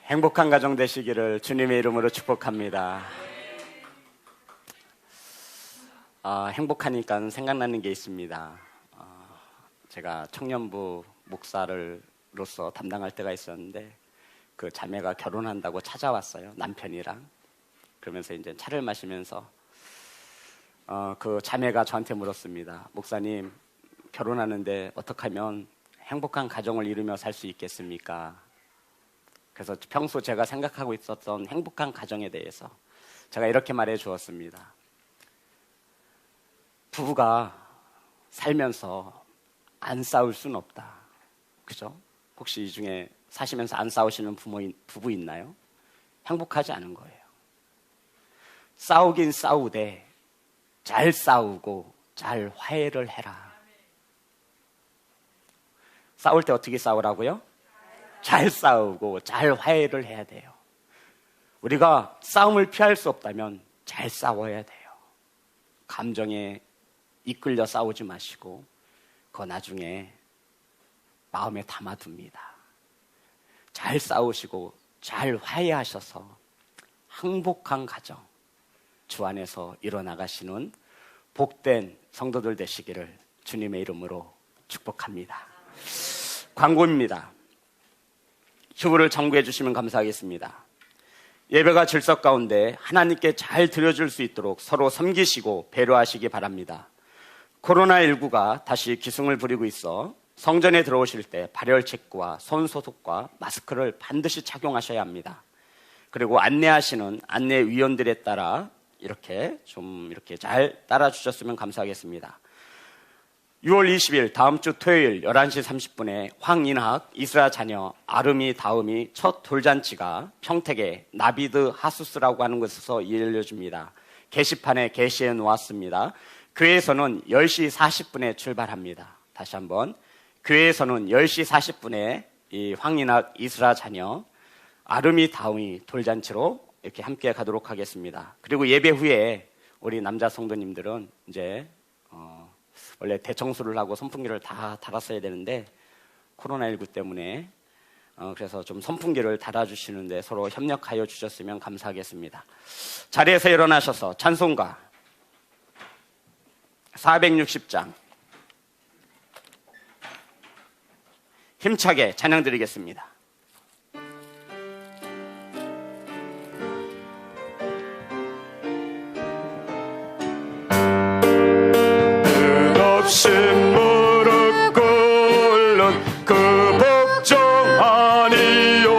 행복한 가정 되시기를 주님의 이름으로 축복합니다. 행복하니까 생각나는 게 있습니다. 제가 청년부 목사로서 담당할 때가 있었는데 그 자매가 결혼한다고 찾아왔어요. 남편이랑. 그러면서 이제 차를 마시면서 그 자매가 저한테 물었습니다. 목사님, 결혼하는데 어떻게 하면 행복한 가정을 이루며 살 수 있겠습니까? 그래서 평소 제가 생각하고 있었던 행복한 가정에 대해서 제가 이렇게 말해 주었습니다. 부부가 살면서 안 싸울 수는 없다. 그죠? 혹시 이 중에 사시면서 안 싸우시는 부부 있나요? 행복하지 않은 거예요. 싸우긴 싸우되 잘 싸우고 잘 화해를 해라. 싸울 때 어떻게 싸우라고요? 잘 싸우고 잘 화해를 해야 돼요. 우리가 싸움을 피할 수 없다면 잘 싸워야 돼요. 감정에 이끌려 싸우지 마시고 그거 나중에 마음에 담아둡니다. 잘 싸우시고 잘 화해하셔서 행복한 가정 주 안에서 이뤄나가시는 복된 성도들 되시기를 주님의 이름으로 축복합니다. 광고입니다. 휴무를 청구해 주시면 감사하겠습니다. 예배가 질서 가운데 하나님께 잘 드려줄 수 있도록 서로 섬기시고 배려하시기 바랍니다. 코로나19가 다시 기승을 부리고 있어 성전에 들어오실 때 발열 체크와 손 소독과 마스크를 반드시 착용하셔야 합니다. 그리고 안내하시는 안내위원들에 따라 이렇게 잘 따라 주셨으면 감사하겠습니다. 6월 20일 다음 주 토요일 11시 30분에 황인학 이스라 자녀 아름이 다음이 첫 돌잔치가 평택의 나비드 하수스라고 하는 곳에서 열려줍니다. 게시판에 게시해 놓았습니다. 교회에서는 10시 40분에 출발합니다. 다시 한번 교회에서는 10시 40분에 이 황인학 이스라 자녀 아름이 다음이 돌잔치로 이렇게 함께 가도록 하겠습니다. 그리고 예배 후에 우리 남자 성도님들은 이제 원래 대청소를 하고 선풍기를 다 달았어야 되는데 코로나19 때문에 그래서 좀 선풍기를 달아주시는데 서로 협력하여 주셨으면 감사하겠습니다. 자리에서 일어나셔서 찬송가 460장 힘차게 찬양 드리겠습니다. 끝없이 무릎 꿇는 그 복종 아니요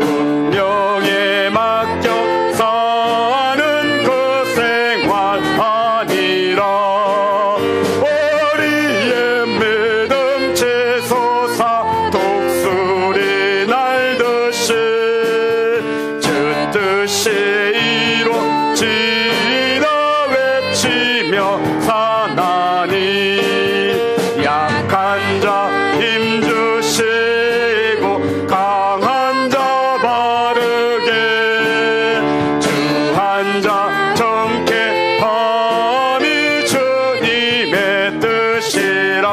운명에 맡겨 사는 그 생활 아니라 우리의 믿음 치솟아 독수리 날듯이 주 뜻이 이루어지라 외치며 사나니 약한 자 힘주시고 강한 자 바르게 주한 자 정케 함이 주님의 뜻이라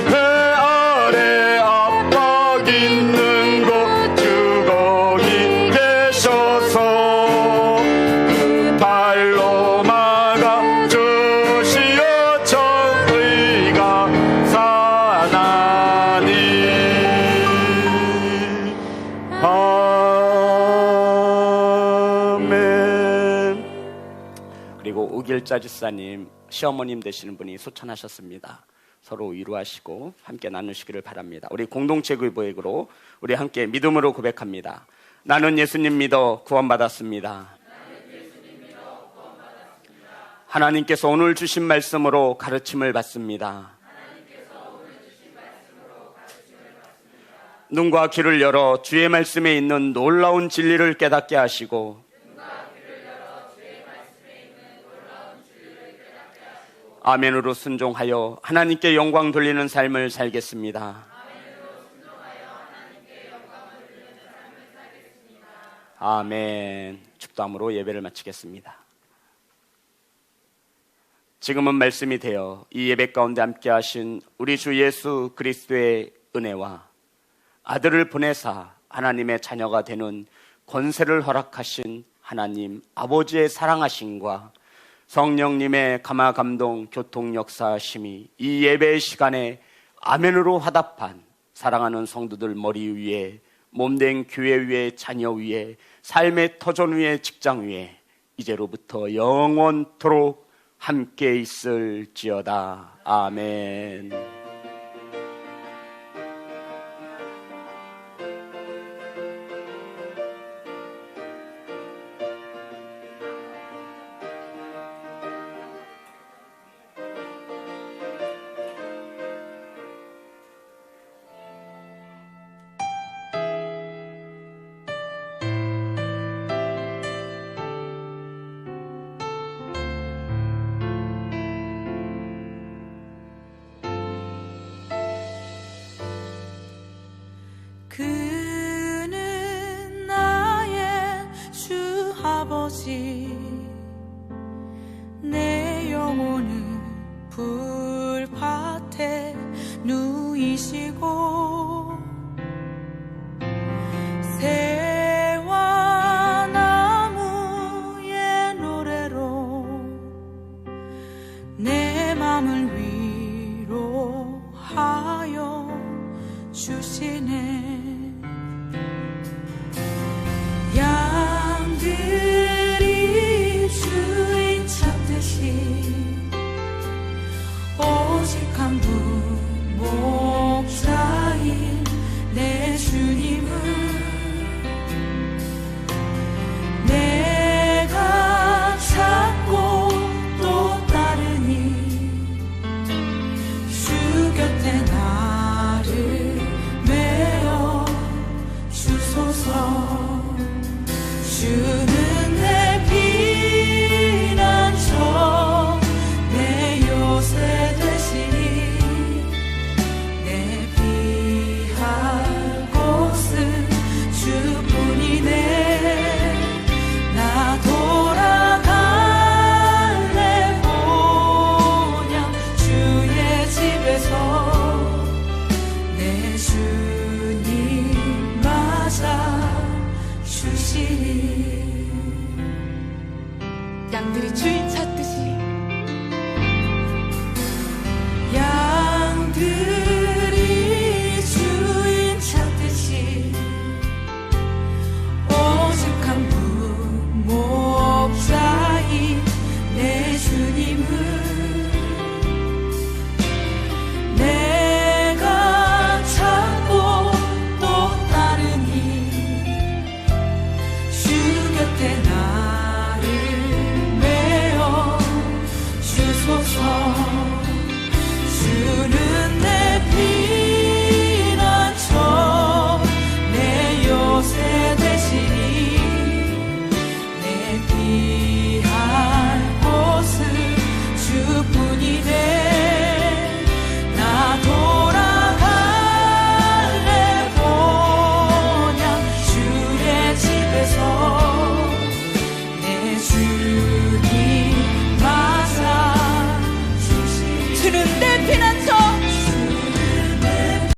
배 아래 압박 있는 곳 주 거기 계셔서 그 발로 막아 주시어 정의가 사나니 아멘. 그리고 우길자 집사님 시어머님 되시는 분이 소천하셨습니다. 서로 위로하시고 함께 나누시기를 바랍니다. 우리 공동체 고백으로 우리 함께 믿음으로 고백합니다. 나는 예수님 믿어 구원받았습니다. 하나님께서 오늘 주신 말씀으로 가르침을 받습니다. 눈과 귀를 열어 주의 말씀에 있는 놀라운 진리를 깨닫게 하시고 아멘으로 순종하여 하나님께 영광 돌리는 삶을 살겠습니다. 아멘. 축도함으로 예배를 마치겠습니다. 지금은 말씀이 되어 이 예배 가운데 함께 하신 우리 주 예수 그리스도의 은혜와 아들을 보내사 하나님의 자녀가 되는 권세를 허락하신 하나님 아버지의 사랑하심과 성령님의 감화 감동 교통 역사하심이 이 예배의 시간에 아멘으로 화답한 사랑하는 성도들 머리 위에 몸된 교회 위에 자녀 위에 삶의 터전 위에 직장 위에 이제로부터 영원토록 함께 있을지어다. 아멘. 그는 나의 주 아버지 내 영혼은 불밭에 누이시고 새와 나무의 노래로 내 맘을 위로하여 주시네 주는 내 피난처 내 요새 되시니 내 피할 곳은 주뿐이네 나 돌아갈래 보냐 주의 집에서 내 주님 맞아 주시리 양들이 주인 찾듯이 양들